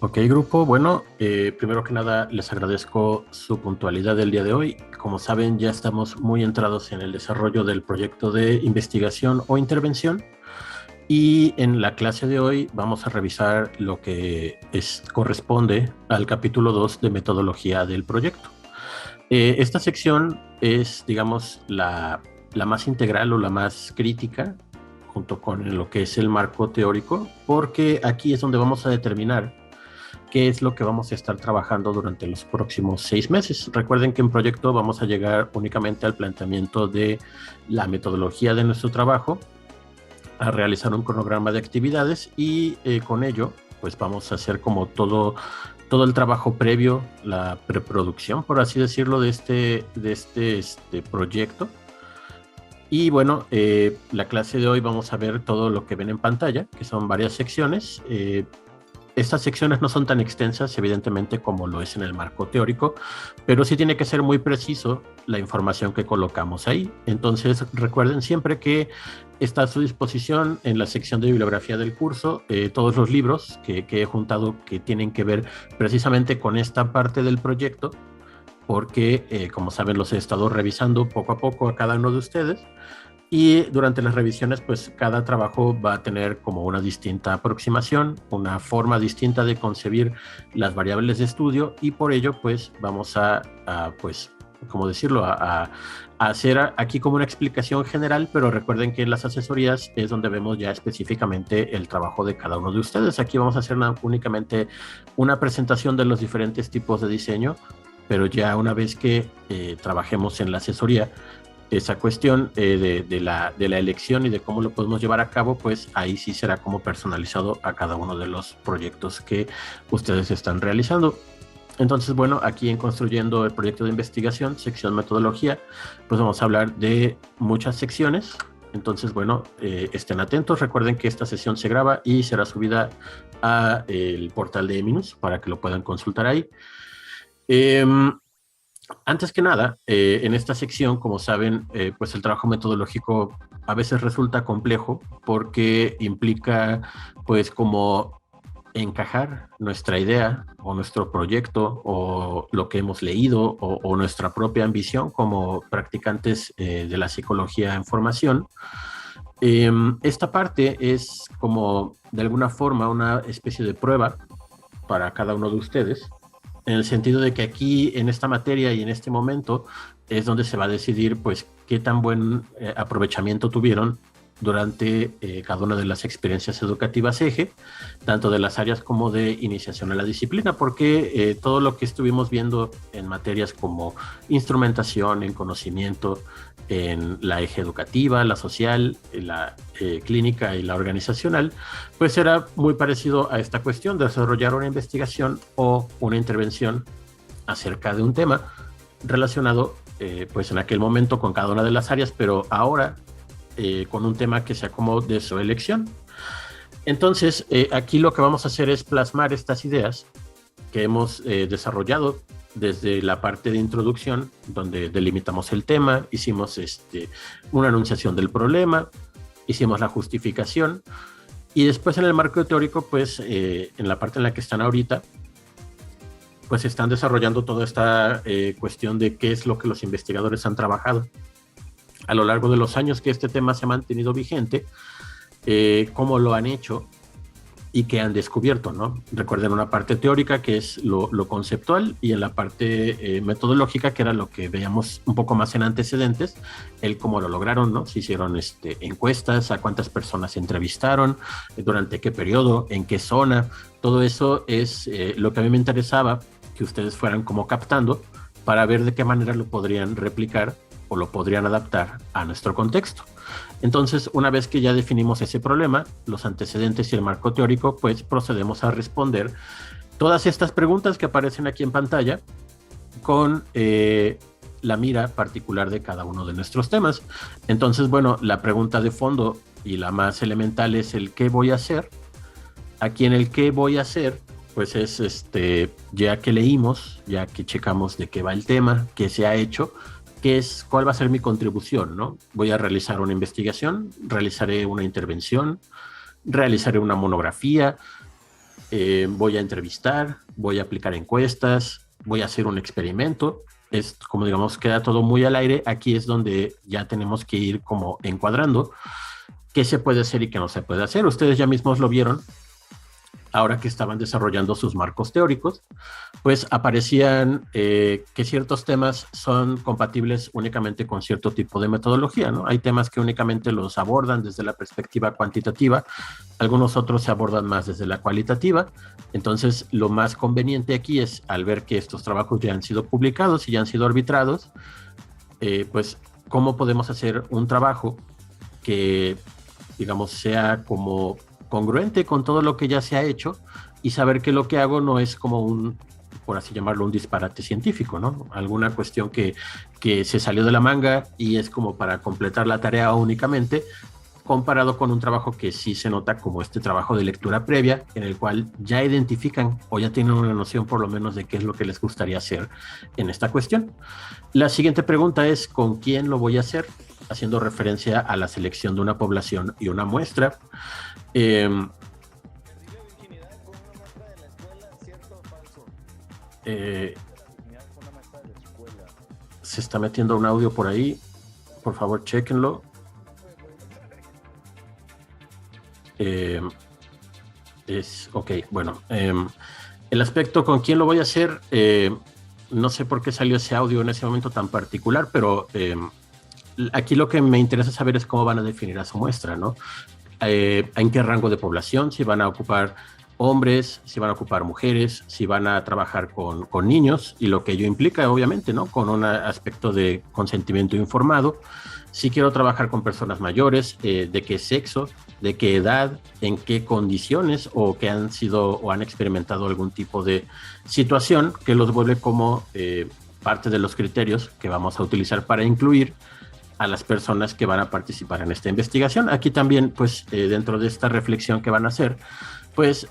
Ok, grupo. Bueno, primero que nada les agradezco su puntualidad del día de hoy. Como saben, ya estamos muy entrados en el desarrollo del proyecto de investigación o intervención y en la clase de hoy vamos a revisar lo que corresponde al capítulo 2 de metodología del proyecto. Esta sección es, digamos, la más integral o la más crítica junto con lo que es el marco teórico, porque aquí es donde vamos a determinar qué es lo que vamos a estar trabajando durante los próximos 6 meses. Recuerden que en proyecto vamos a llegar únicamente al planteamiento de la metodología de nuestro trabajo, a realizar un cronograma de actividades y con ello pues vamos a hacer como todo el trabajo previo, la preproducción, por así decirlo, de este proyecto. Y bueno, la clase de hoy vamos a ver todo lo que ven en pantalla, que son varias secciones. Estas secciones no son tan extensas, evidentemente, como lo es en el marco teórico, pero sí tiene que ser muy preciso la información que colocamos ahí. Entonces, recuerden siempre que está a su disposición en la sección de bibliografía del curso todos los libros que he juntado que tienen que ver precisamente con esta parte del proyecto, porque, como saben, los he estado revisando poco a poco a cada uno de ustedes. Y durante las revisiones, pues cada trabajo va a tener como una distinta aproximación, una forma distinta de concebir las variables de estudio y por ello, pues vamos pues, ¿cómo decirlo? A hacer aquí como una explicación general, pero recuerden que en las asesorías es donde vemos ya específicamente el trabajo de cada uno de ustedes. Aquí vamos a hacer únicamente una presentación de los diferentes tipos de diseño, pero ya una vez que trabajemos en la asesoría, esa cuestión de la elección y de cómo lo podemos llevar a cabo, pues ahí sí será como personalizado a cada uno de los proyectos que ustedes están realizando. Entonces, bueno, aquí en Construyendo el Proyecto de Investigación, sección Metodología, pues vamos a hablar de muchas secciones. Entonces, bueno, estén atentos. Recuerden que esta sesión se graba y será subida a el portal de Eminus para que lo puedan consultar ahí. Eh, Antes que nada, en esta sección, como saben, pues el trabajo metodológico a veces resulta complejo porque implica, pues, como encajar nuestra idea o nuestro proyecto o lo que hemos leído o nuestra propia ambición como practicantes de la psicología en formación. Esta parte es como, de alguna forma, una especie de prueba para cada uno de ustedes, en el sentido de que aquí, en esta materia y en este momento, es donde se va a decidir, pues, qué tan buen aprovechamiento tuvieron durante cada una de las experiencias educativas eje, tanto de las áreas como de iniciación a la disciplina, porque todo lo que estuvimos viendo en materias como instrumentación, en conocimiento, en la eje educativa, la social, la clínica y la organizacional, pues era muy parecido a esta cuestión de desarrollar una investigación o una intervención acerca de un tema relacionado, pues en aquel momento con cada una de las áreas, pero ahora con un tema que sea como de su elección. Entonces, aquí lo que vamos a hacer es plasmar estas ideas que hemos desarrollado desde la parte de introducción, donde delimitamos el tema, hicimos una anunciación del problema, hicimos la justificación, y después en el marco teórico, pues en la parte en la que están ahorita, pues están desarrollando toda esta cuestión de qué es lo que los investigadores han trabajado a lo largo de los años que este tema se ha mantenido vigente, cómo lo han hecho y qué han descubierto, ¿no? Recuerden una parte teórica que es lo conceptual y en la parte metodológica, que era lo que veíamos un poco más en antecedentes, el cómo lo lograron, ¿no? Se hicieron encuestas, a cuántas personas se entrevistaron, durante qué periodo, en qué zona. Todo eso es lo que a mí me interesaba que ustedes fueran como captando para ver de qué manera lo podrían replicar o lo podrían adaptar a nuestro contexto. Entonces, una vez que ya definimos ese problema, los antecedentes y el marco teórico, pues procedemos a responder todas estas preguntas que aparecen aquí en pantalla con la mira particular de cada uno de nuestros temas. Entonces, bueno, la pregunta de fondo y la más elemental es el ¿qué voy a hacer? Aquí en el ¿qué voy a hacer? Pues es ya que leímos, ya que checamos de qué va el tema, qué se ha hecho, cuál va a ser mi contribución, ¿no? Voy a realizar una investigación, realizaré una intervención, realizaré una monografía, voy a entrevistar, voy a aplicar encuestas, voy a hacer un experimento. Es como digamos, queda todo muy al aire. Aquí es donde ya tenemos que ir como encuadrando qué se puede hacer y qué no se puede hacer. Ustedes ya mismos lo vieron ahora que estaban desarrollando sus marcos teóricos, pues aparecían que ciertos temas son compatibles únicamente con cierto tipo de metodología, ¿no? Hay temas que únicamente los abordan desde la perspectiva cuantitativa, algunos otros se abordan más desde la cualitativa. Entonces, lo más conveniente aquí es, al ver que estos trabajos ya han sido publicados y ya han sido arbitrados, pues, ¿cómo podemos hacer un trabajo que, digamos, sea como congruente con todo lo que ya se ha hecho y saber que lo que hago no es como un, por así llamarlo, un disparate científico, ¿no? Alguna cuestión que se salió de la manga y es como para completar la tarea únicamente, comparado con un trabajo que sí se nota como este trabajo de lectura previa, en el cual ya identifican o ya tienen una noción por lo menos de qué es lo que les gustaría hacer en esta cuestión. La siguiente pregunta es, ¿con quién lo voy a hacer? Haciendo referencia a la selección de una población y una muestra. Se está metiendo un audio por ahí, por favor chequenlo. Ok, bueno, el aspecto con quién lo voy a hacer, no sé por qué salió ese audio en ese momento tan particular, pero aquí lo que me interesa saber es cómo van a definir a su muestra, ¿no? En qué rango de población, si van a ocupar hombres, si van a ocupar mujeres, si van a trabajar con niños, y lo que ello implica, obviamente, ¿no? Con un aspecto de consentimiento informado. Si quiero trabajar con personas mayores, de qué sexo, de qué edad, en qué condiciones, o que han sido o han experimentado algún tipo de situación que los vuelve como parte de los criterios que vamos a utilizar para incluir a las personas que van a participar en esta investigación. Aquí también, pues, dentro de esta reflexión que van a hacer, pues,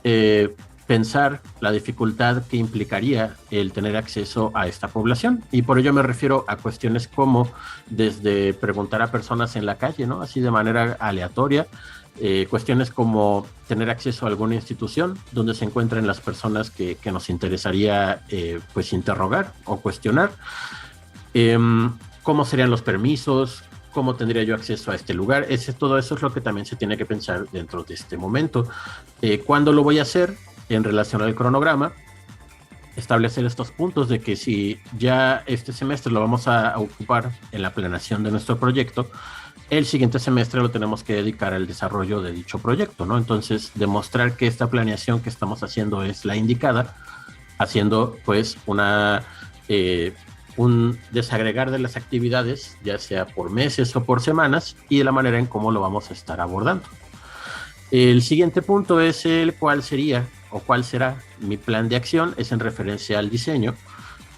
pensar la dificultad que implicaría el tener acceso a esta población. Y por ello me refiero a cuestiones como desde preguntar a personas en la calle, ¿no? Así de manera aleatoria, cuestiones como tener acceso a alguna institución donde se encuentren las personas que nos interesaría pues interrogar o cuestionar. ¿Cómo serían los permisos? ¿Cómo tendría yo acceso a este lugar? Todo eso es lo que también se tiene que pensar dentro de este momento. ¿Cuándo lo voy a hacer? En relación al cronograma, establecer estos puntos de que si ya este semestre lo vamos a ocupar en la planeación de nuestro proyecto, el siguiente semestre lo tenemos que dedicar al desarrollo de dicho proyecto, ¿no? Entonces, demostrar que esta planeación que estamos haciendo es la indicada, haciendo pues un desagregar de las actividades, ya sea por meses o por semanas, y de la manera en cómo lo vamos a estar abordando. El siguiente punto es el cuál sería o cuál será mi plan de acción, es en referencia al diseño,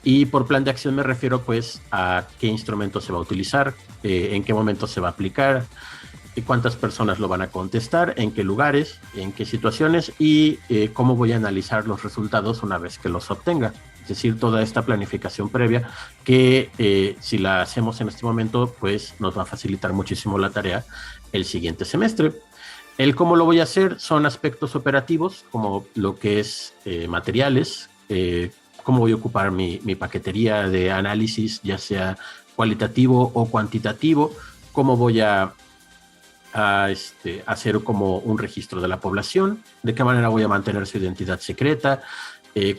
y por plan de acción me refiero pues a qué instrumento se va a utilizar, en qué momento se va a aplicar, cuántas personas lo van a contestar, en qué lugares, en qué situaciones, y cómo voy a analizar los resultados una vez que los obtenga. Es decir, toda esta planificación previa que si la hacemos en este momento pues nos va a facilitar muchísimo la tarea el siguiente semestre. El cómo lo voy a hacer son aspectos operativos, como lo que es materiales, cómo voy a ocupar mi paquetería de análisis, ya sea cualitativo o cuantitativo, cómo voy a hacer como un registro de la población, de qué manera voy a mantener su identidad secreta,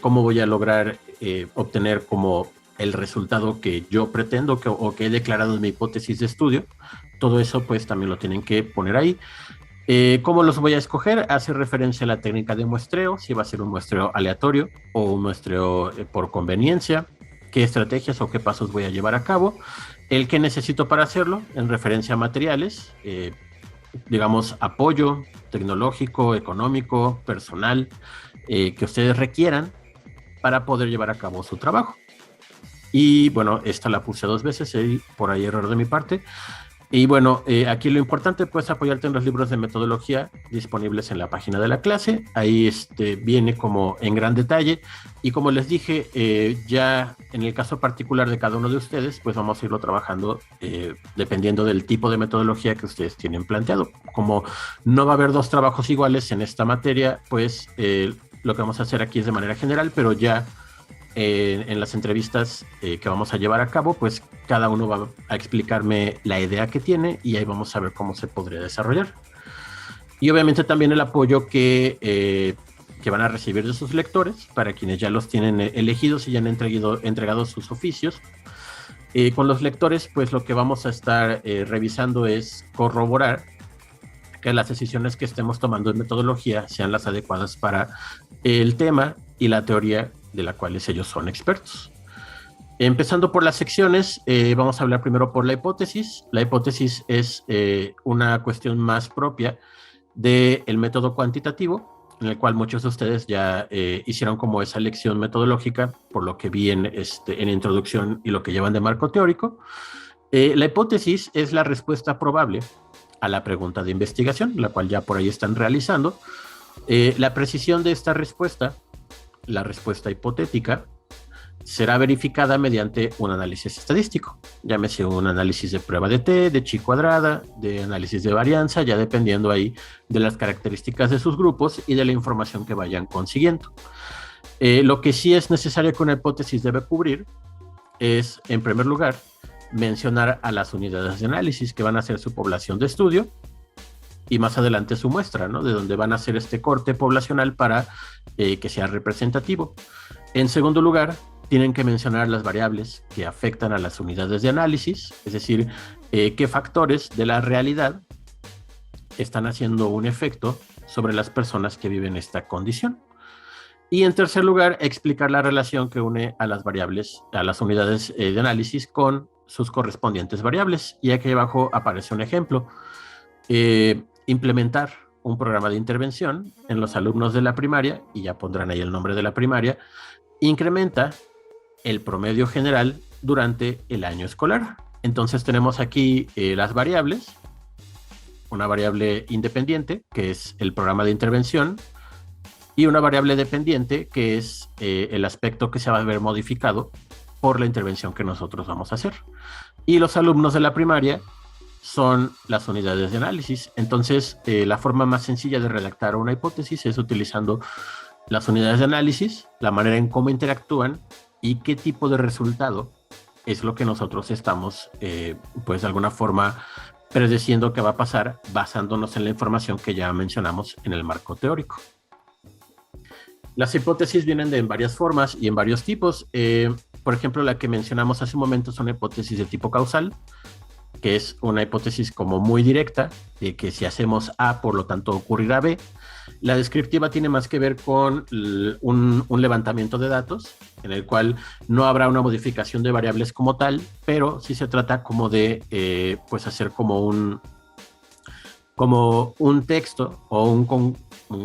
cómo voy a lograr obtener como el resultado que yo pretendo o que he declarado en mi hipótesis de estudio. Todo eso pues también lo tienen que poner ahí. ¿Cómo los voy a escoger? Hace referencia a la técnica de muestreo, si va a ser un muestreo aleatorio o un muestreo por conveniencia, qué estrategias o qué pasos voy a llevar a cabo, el que necesito para hacerlo, en referencia a materiales, digamos, apoyo tecnológico, económico, personal, que ustedes requieran para poder llevar a cabo su trabajo. Y bueno, esta la puse 2 veces, por ahí error de mi parte. Y bueno, aquí lo importante pues apoyarte en los libros de metodología disponibles en la página de la clase. Ahí viene como en gran detalle, y como les dije, ya en el caso particular de cada uno de ustedes pues vamos a irlo trabajando dependiendo del tipo de metodología que ustedes tienen planteado. Como no va a haber 2 trabajos iguales en esta materia, pues lo que vamos a hacer aquí es de manera general, pero ya en las entrevistas que vamos a llevar a cabo, pues cada uno va a explicarme la idea que tiene y ahí vamos a ver cómo se podría desarrollar. Y obviamente también el apoyo que van a recibir de sus lectores, para quienes ya los tienen elegidos y ya han entregado sus oficios. Con los lectores, pues lo que vamos a estar revisando es corroborar que las decisiones que estemos tomando en metodología sean las adecuadas para el tema y la teoría de la cual ellos son expertos. Empezando por las secciones, vamos a hablar primero por la hipótesis. La hipótesis es una cuestión más propia del método cuantitativo, en el cual muchos de ustedes ya hicieron como esa lección metodológica, por lo que vi en introducción y lo que llevan de marco teórico. La hipótesis es la respuesta probable a la pregunta de investigación, la cual ya por ahí están realizando. La precisión de esta respuesta, la respuesta hipotética, será verificada mediante un análisis estadístico, llámese un análisis de prueba de T, de chi cuadrada, de análisis de varianza, ya dependiendo ahí de las características de sus grupos y de la información que vayan consiguiendo. Lo que sí es necesario que una hipótesis debe cubrir es, en primer lugar, mencionar a las unidades de análisis que van a ser su población de estudio y más adelante su muestra, ¿no? De donde van a hacer este corte poblacional para que sea representativo. En segundo lugar, tienen que mencionar las variables que afectan a las unidades de análisis, es decir, qué factores de la realidad están haciendo un efecto sobre las personas que viven esta condición. Y en tercer lugar, explicar la relación que une a las variables, a las unidades de análisis con sus correspondientes variables. Y aquí abajo aparece un ejemplo. Implementar un programa de intervención en los alumnos de la primaria, y ya pondrán ahí el nombre de la primaria, incrementa el promedio general durante el año escolar. Entonces tenemos aquí las variables, una variable independiente, que es el programa de intervención, y una variable dependiente, que es el aspecto que se va a ver modificado por la intervención que nosotros vamos a hacer. Y los alumnos de la primaria son las unidades de análisis. Entonces, la forma más sencilla de redactar una hipótesis es utilizando las unidades de análisis, la manera en cómo interactúan y qué tipo de resultado es lo que nosotros estamos, pues de alguna forma, predeciendo que va a pasar basándonos en la información que ya mencionamos en el marco teórico. Las hipótesis vienen de varias formas y en varios tipos. Por ejemplo, la que mencionamos hace un momento es una hipótesis de tipo causal, que es una hipótesis como muy directa, de que si hacemos A, por lo tanto ocurrirá B. La descriptiva tiene más que ver con un levantamiento de datos, en el cual no habrá una modificación de variables como tal, pero sí se trata como de pues hacer como un texto o un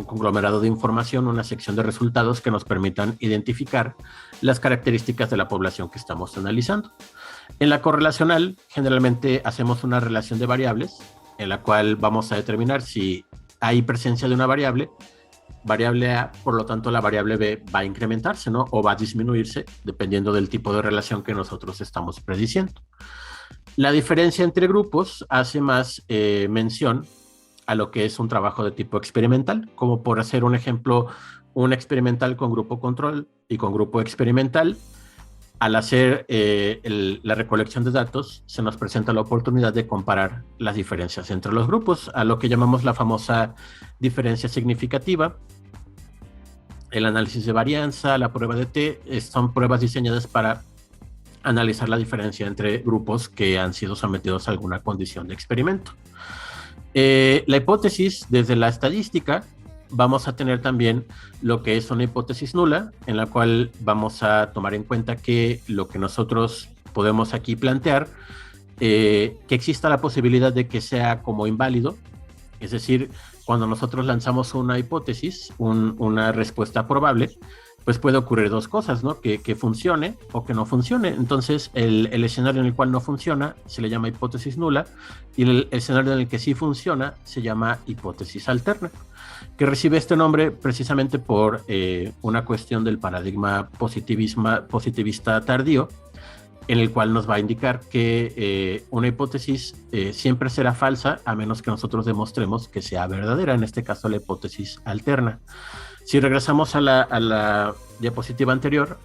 conglomerado de información, una sección de resultados que nos permitan identificar las características de la población que estamos analizando. En la correlacional, generalmente hacemos una relación de variables, en la cual vamos a determinar si hay presencia de una variable A, por lo tanto la variable B va a incrementarse, ¿no? O va a disminuirse, dependiendo del tipo de relación que nosotros estamos prediciendo. La diferencia entre grupos hace más mención a lo que es un trabajo de tipo experimental, como por hacer un ejemplo, un experimental con grupo control y con grupo experimental. Al hacer la recolección de datos, se nos presenta la oportunidad de comparar las diferencias entre los grupos, a lo que llamamos la famosa diferencia significativa. El análisis de varianza, la prueba de T, son pruebas diseñadas para analizar la diferencia entre grupos que han sido sometidos a alguna condición de experimento. La hipótesis, desde la estadística, vamos a tener también lo que es una hipótesis nula, en la cual vamos a tomar en cuenta que lo que nosotros podemos aquí plantear, que exista la posibilidad de que sea como inválido, es decir, cuando nosotros lanzamos una hipótesis, una respuesta probable, pues puede ocurrir dos cosas, ¿no? Que funcione o que no funcione. Entonces, el escenario en el cual no funciona se le llama hipótesis nula, y el escenario en el que sí funciona se llama hipótesis alterna, que recibe este nombre precisamente por una cuestión del paradigma positivista tardío, en el cual nos va a indicar que una hipótesis siempre será falsa a menos que nosotros demostremos que sea verdadera, en este caso la hipótesis alterna. Si regresamos a la diapositiva anterior,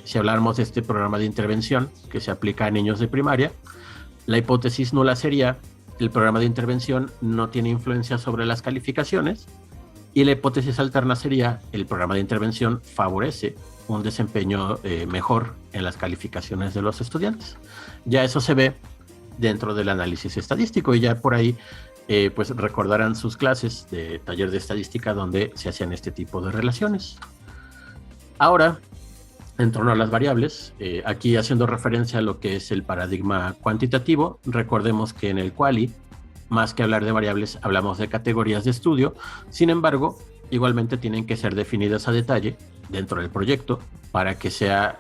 si habláramos de este programa de intervención que se aplica a niños de primaria, la hipótesis nula sería: el programa de intervención no tiene influencia sobre las calificaciones, y la hipótesis alterna sería: el programa de intervención favorece un desempeño mejor en las calificaciones de los estudiantes. Ya eso se ve dentro del análisis estadístico, y ya por ahí pues recordarán sus clases de taller de estadística donde se hacían este tipo de relaciones. Ahora, en torno a las variables, aquí haciendo referencia a lo que es el paradigma cuantitativo, recordemos que en el quali, más que hablar de variables, hablamos de categorías de estudio. Sin embargo, igualmente tienen que ser definidas a detalle dentro del proyecto para que sea,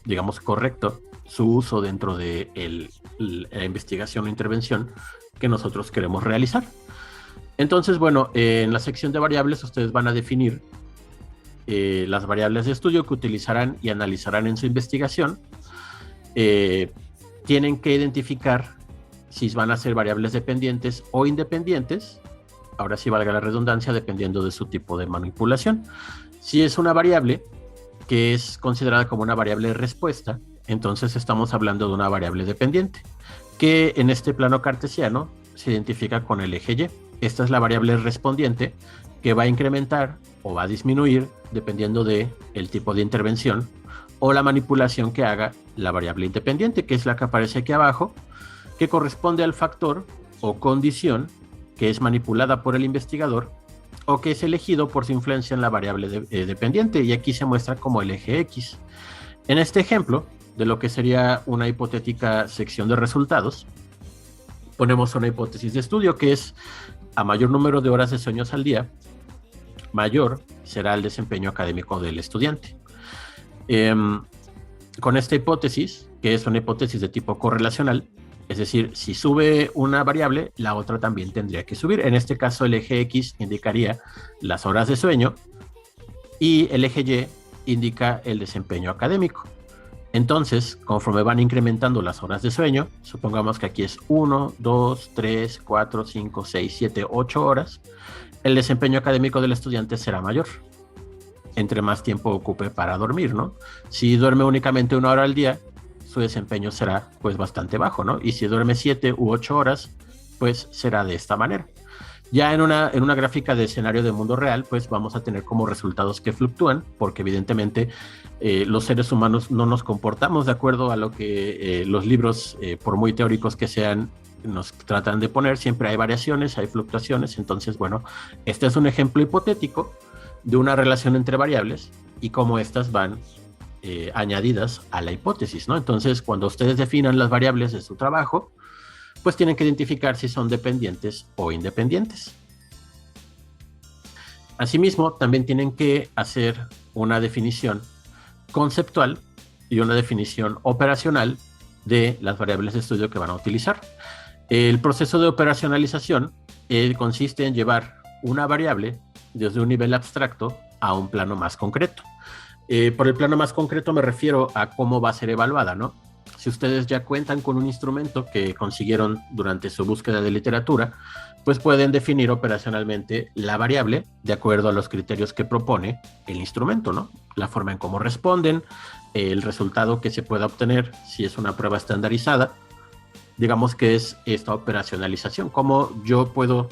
digamos, correcto su uso dentro de la investigación o intervención que nosotros queremos realizar. Entonces, bueno, en la sección de variables ustedes van a definir las variables de estudio que utilizarán y analizarán en su investigación. Tienen que identificar si van a ser variables dependientes o independientes, ahora sí valga la redundancia, dependiendo de su tipo de manipulación. Si es una variable que es considerada como una variable de respuesta, entonces estamos hablando de una variable dependiente, que en este plano cartesiano se identifica con el eje Y. Esta es la variable respondiente, que va a incrementar o va a disminuir dependiendo del tipo de intervención o la manipulación que haga la variable independiente, que es la que aparece aquí abajo, que corresponde al factor o condición que es manipulada por el investigador o que es elegido por su influencia en la variable dependiente, y aquí se muestra como el eje X. En este ejemplo de lo que sería una hipotética sección de resultados, ponemos una hipótesis de estudio que es: a mayor número de horas de sueños al día, mayor será el desempeño académico del estudiante. Con esta hipótesis, que es una hipótesis de tipo correlacional, es decir, si sube una variable, la otra también tendría que subir. En este caso, el eje X indicaría las horas de sueño y el eje Y indica el desempeño académico. Entonces, conforme van incrementando las horas de sueño, supongamos que aquí es 1, 2, 3, 4, 5, 6, 7, 8 horas, el desempeño académico del estudiante será mayor, entre más tiempo ocupe para dormir, ¿no? Si duerme únicamente 1 hora al día, su desempeño será pues bastante bajo, ¿no? Y si duerme 7 u 8 horas, pues será de esta manera. Ya en una gráfica de escenario de mundo real, pues vamos a tener como resultados que fluctúan, porque evidentemente los seres humanos no nos comportamos de acuerdo a lo que los libros, por muy teóricos que sean, nos tratan de poner. Siempre hay variaciones, hay fluctuaciones. Entonces, bueno, este es un ejemplo hipotético de una relación entre variables y cómo estas van añadidas a la hipótesis, ¿no? Entonces, cuando ustedes definan las variables de su trabajo, pues tienen que identificar si son dependientes o independientes. Asimismo, también tienen que hacer una definición conceptual y una definición operacional de las variables de estudio que van a utilizar. El proceso de operacionalización consiste en llevar una variable desde un nivel abstracto a un plano más concreto. Por el plano más concreto me refiero a cómo va a ser evaluada, ¿no? Si ustedes ya cuentan con un instrumento que consiguieron durante su búsqueda de literatura, pues pueden definir operacionalmente la variable de acuerdo a los criterios que propone el instrumento, ¿no? La forma en cómo responden, el resultado que se pueda obtener si es una prueba estandarizada. Digamos que es esta operacionalización. Cómo yo puedo,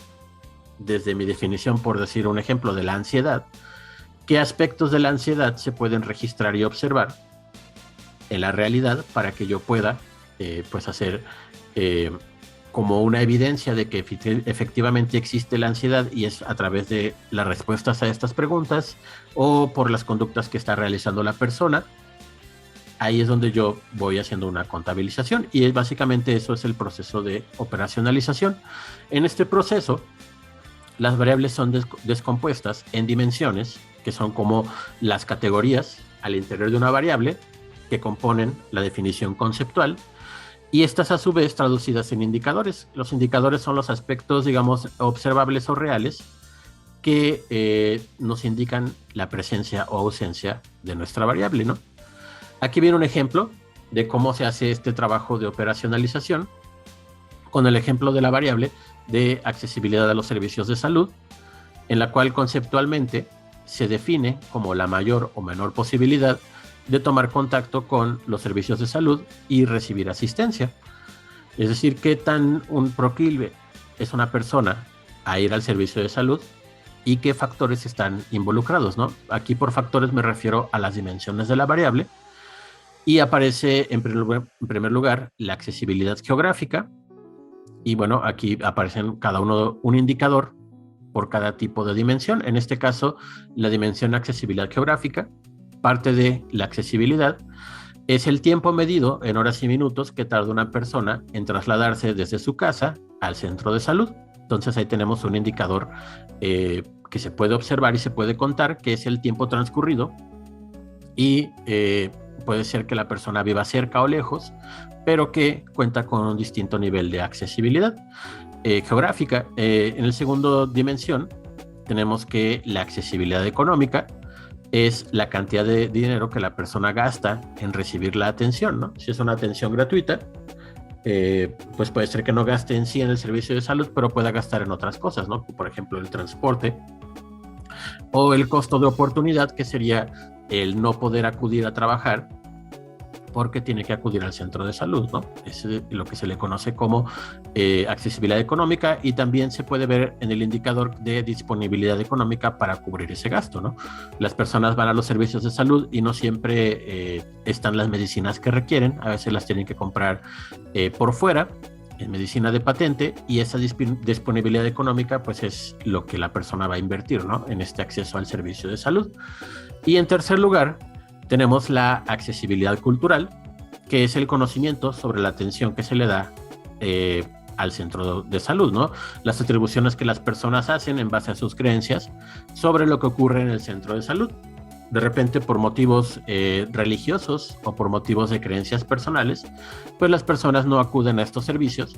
desde mi definición, por decir un ejemplo de la ansiedad, qué aspectos de la ansiedad se pueden registrar y observar en la realidad para que yo pueda pues hacer como una evidencia de que efectivamente existe la ansiedad, y es a través de las respuestas a estas preguntas o por las conductas que está realizando la persona. Ahí es donde yo voy haciendo una contabilización, y básicamente eso es el proceso de operacionalización. En este proceso, las variables son descompuestas en dimensiones, que son como las categorías al interior de una variable que componen la definición conceptual, y estas a su vez traducidas en indicadores. Los indicadores son los aspectos, digamos, observables o reales que nos indican la presencia o ausencia de nuestra variable, ¿no? Aquí viene un ejemplo de cómo se hace este trabajo de operacionalización con el ejemplo de la variable de accesibilidad a los servicios de salud, en la cual conceptualmente se define como la mayor o menor posibilidad de tomar contacto con los servicios de salud y recibir asistencia. Es decir, qué tan proclive es una persona a ir al servicio de salud y qué factores están involucrados, ¿no? Aquí por factores me refiero a las dimensiones de la variable, y aparece en primer lugar la accesibilidad geográfica, y bueno, aquí aparecen cada uno un indicador por cada tipo de dimensión. En este caso, la dimensión accesibilidad geográfica, parte de la accesibilidad, es el tiempo medido en horas y minutos que tarda una persona en trasladarse desde su casa al centro de salud. Entonces ahí tenemos un indicador que se puede observar y se puede contar, que es el tiempo transcurrido, y puede ser que la persona viva cerca o lejos, pero que cuenta con un distinto nivel de accesibilidad geográfica. En la segunda dimensión tenemos que la accesibilidad económica es la cantidad de dinero que la persona gasta en recibir la atención, ¿no? Si es una atención gratuita, pues puede ser que no gaste en sí en el servicio de salud, pero pueda gastar en otras cosas, ¿no? Por ejemplo, el transporte, o el costo de oportunidad, que sería el no poder acudir a trabajar porque tiene que acudir al centro de salud, ¿no? Es lo que se le conoce como accesibilidad económica, y también se puede ver en el indicador de disponibilidad económica para cubrir ese gasto, ¿no? Las personas van a los servicios de salud y no siempre están las medicinas que requieren, a veces las tienen que comprar por fuera, en medicina de patente, y esa disponibilidad económica pues es lo que la persona va a invertir, ¿no? En este acceso al servicio de salud. Y en tercer lugar, tenemos la accesibilidad cultural, que es el conocimiento sobre la atención que se le da al centro de salud, ¿no? Las atribuciones que las personas hacen en base a sus creencias sobre lo que ocurre en el centro de salud. De repente, por motivos religiosos o por motivos de creencias personales, pues las personas no acuden a estos servicios,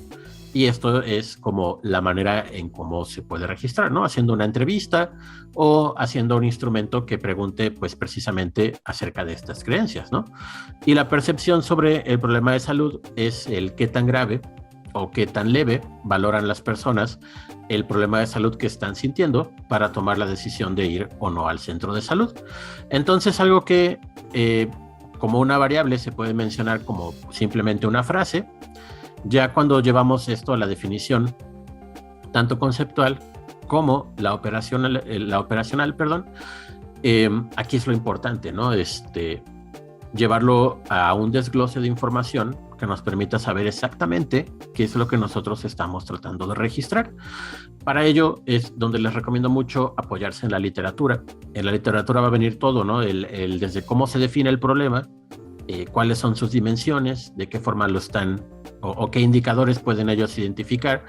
y esto es como la manera en cómo se puede registrar, ¿no? Haciendo una entrevista o haciendo un instrumento que pregunte, pues, precisamente acerca de estas creencias, ¿no? Y la percepción sobre el problema de salud es el qué tan grave o qué tan leve valoran las personas el problema de salud que están sintiendo para tomar la decisión de ir o no al centro de salud. Entonces, algo que como una variable se puede mencionar como simplemente una frase. Ya cuando llevamos esto a la definición, tanto conceptual como la operacional, aquí es lo importante, ¿no? Llevarlo a un desglose de información que nos permita saber exactamente qué es lo que nosotros estamos tratando de registrar. Para ello es donde les recomiendo mucho apoyarse en la literatura. En la literatura va a venir todo, ¿no? Desde cómo se define el problema, cuáles son sus dimensiones, de qué forma lo están o qué indicadores pueden ellos identificar.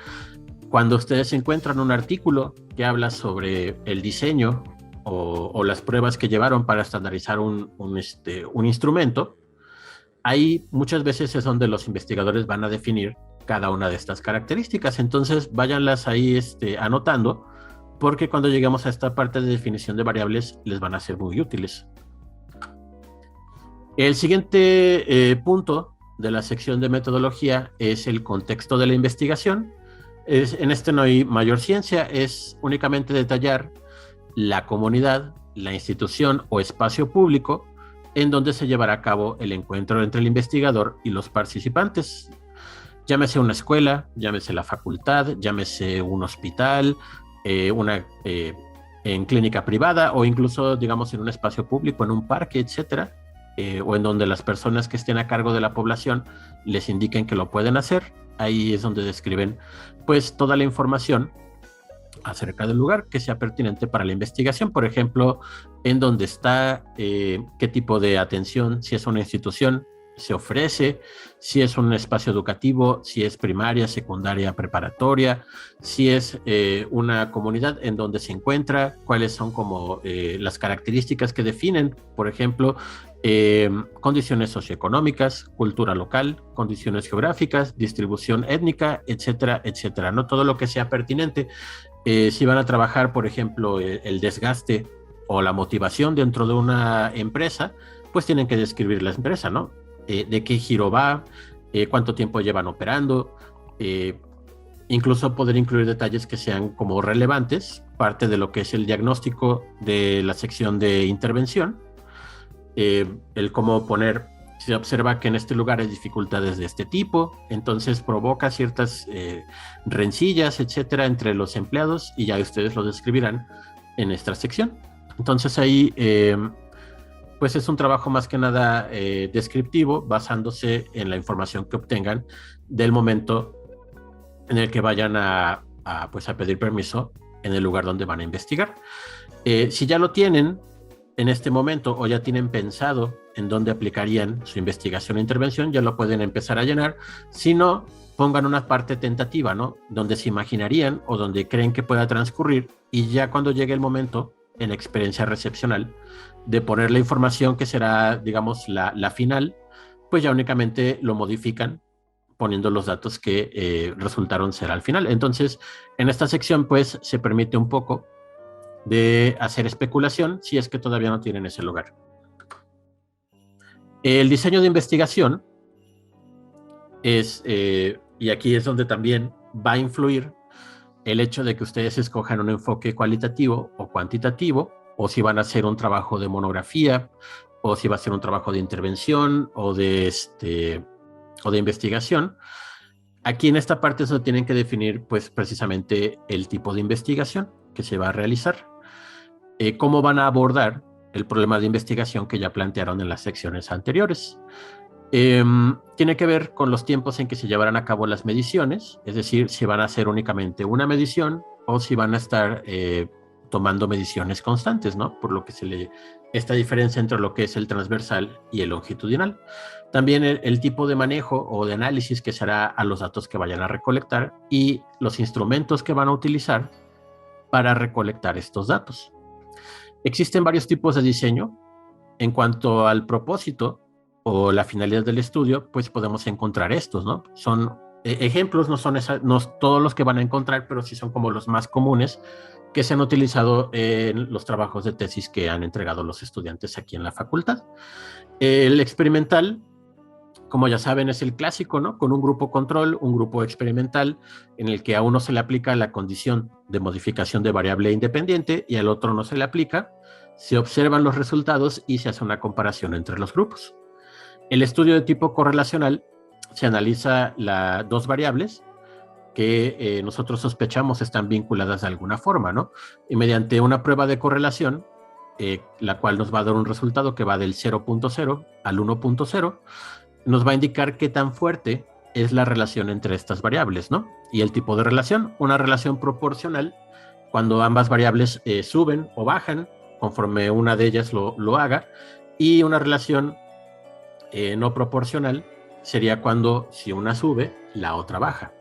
Cuando ustedes encuentran un artículo que habla sobre el diseño o las pruebas que llevaron para estandarizar un instrumento, ahí muchas veces es donde los investigadores van a definir cada una de estas características. Entonces váyanlas ahí anotando, porque cuando lleguemos a esta parte de definición de variables les van a ser muy útiles. El siguiente punto de la sección de metodología es el contexto de la investigación. En este no hay mayor ciencia, es únicamente detallar la comunidad, la institución o espacio público en donde se llevará a cabo el encuentro entre el investigador y los participantes. Llámese una escuela, llámese la facultad, llámese un hospital, en clínica privada, o incluso, digamos, en un espacio público, en un parque, etcétera. O en donde las personas que estén a cargo de la población les indiquen que lo pueden hacer. Ahí es donde describen pues toda la información acerca del lugar que sea pertinente para la investigación. Por ejemplo, en dónde está, qué tipo de atención, si es una institución, se ofrece, si es un espacio educativo, si es primaria, secundaria, preparatoria, si es una comunidad en donde se encuentra, cuáles son como las características que definen, por ejemplo, condiciones socioeconómicas, cultura local, condiciones geográficas, distribución étnica, etcétera, etcétera, ¿no? Todo lo que sea pertinente. Si van a trabajar, por ejemplo, el desgaste o la motivación dentro de una empresa, pues tienen que describir la empresa, ¿no? de qué giro va, cuánto tiempo llevan operando, incluso poder incluir detalles que sean como relevantes, parte de lo que es el diagnóstico de la sección de intervención, el cómo poner, se observa que en este lugar hay dificultades de este tipo, entonces provoca ciertas rencillas, etcétera, entre los empleados, y ya ustedes lo describirán en esta sección. Entonces ahí, pues es un trabajo más que nada descriptivo, basándose en la información que obtengan del momento en el que vayan pues a pedir permiso en el lugar donde van a investigar. Si ya lo tienen en este momento o ya tienen pensado en dónde aplicarían su investigación e intervención, ya lo pueden empezar a llenar. Si no, pongan una parte tentativa, ¿no? Donde se imaginarían o donde creen que pueda transcurrir, y ya cuando llegue el momento, en experiencia recepcional, de poner la información que será, digamos, la final, pues ya únicamente lo modifican poniendo los datos que resultaron ser al final. Entonces, en esta sección, pues, se permite un poco de hacer especulación si es que todavía no tienen ese lugar. El diseño de investigación es, y aquí es donde también va a influir el hecho de que ustedes escojan un enfoque cualitativo o cuantitativo, o si van a hacer un trabajo de monografía, o si va a ser un trabajo de intervención o de investigación. Aquí en esta parte se tienen que definir, pues, precisamente el tipo de investigación que se va a realizar, cómo van a abordar el problema de investigación que ya plantearon en las secciones anteriores. Tiene que ver con los tiempos en que se llevarán a cabo las mediciones, es decir, si van a hacer únicamente una medición o si van a estar tomando mediciones constantes, ¿no? Por lo que esta diferencia entre lo que es el transversal y el longitudinal. También el tipo de manejo o de análisis que se hará a los datos que vayan a recolectar y los instrumentos que van a utilizar para recolectar estos datos. Existen varios tipos de diseño. En cuanto al propósito o la finalidad del estudio, pues podemos encontrar estos, ¿no? Son ejemplos, no todos los que van a encontrar, pero sí son como los más comunes que se han utilizado en los trabajos de tesis que han entregado los estudiantes aquí en la facultad. El experimental, como ya saben, es el clásico, ¿no? Con un grupo control, un grupo experimental, en el que a uno se le aplica la condición de modificación de variable independiente y al otro no se le aplica. Se observan los resultados y se hace una comparación entre los grupos. El estudio de tipo correlacional se analiza dos variables que nosotros sospechamos están vinculadas de alguna forma, ¿no? Y mediante una prueba de correlación, la cual nos va a dar un resultado que va del 0.0 al 1.0, nos va a indicar qué tan fuerte es la relación entre estas variables, ¿no? Y el tipo de relación, una relación proporcional, cuando ambas variables suben o bajan, conforme una de ellas lo haga, y una relación no proporcional sería cuando si una sube, la otra baja.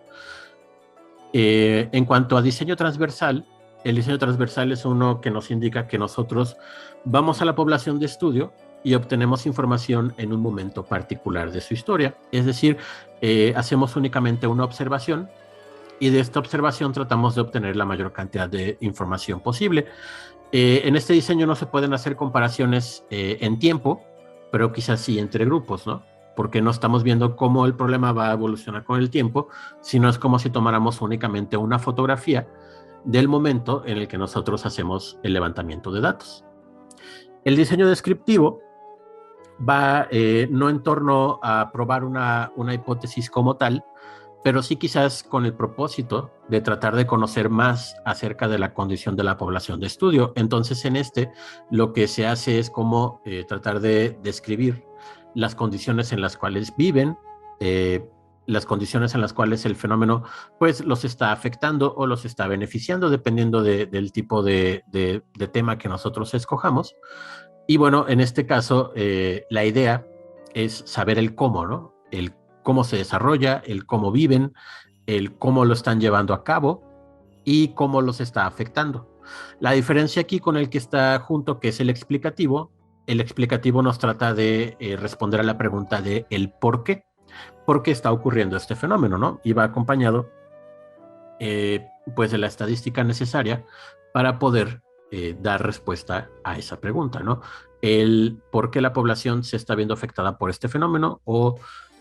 En cuanto a diseño transversal, el diseño transversal es uno que nos indica que nosotros vamos a la población de estudio y obtenemos información en un momento particular de su historia. Es decir, hacemos únicamente una observación y de esta observación tratamos de obtener la mayor cantidad de información posible. En este diseño no se pueden hacer comparaciones en tiempo, pero quizás sí entre grupos, ¿no? Porque no estamos viendo cómo el problema va a evolucionar con el tiempo, sino es como si tomáramos únicamente una fotografía del momento en el que nosotros hacemos el levantamiento de datos. El diseño descriptivo va no en torno a probar una hipótesis como tal, pero sí quizás con el propósito de tratar de conocer más acerca de la condición de la población de estudio. Entonces, en lo que se hace es como tratar de describir las condiciones en las cuales viven, las condiciones en las cuales el fenómeno pues los está afectando o los está beneficiando, dependiendo del tipo de tema que nosotros escojamos. Y bueno, en este caso, la idea es saber el cómo, ¿no? El cómo se desarrolla, el cómo viven, el cómo lo están llevando a cabo y cómo los está afectando. La diferencia aquí con el que está junto, que es el explicativo nos trata de responder a la pregunta de el por qué está ocurriendo este fenómeno, ¿no? Y va acompañado pues de la estadística necesaria para poder dar respuesta a esa pregunta, ¿no? el por qué la población se está viendo afectada por este fenómeno o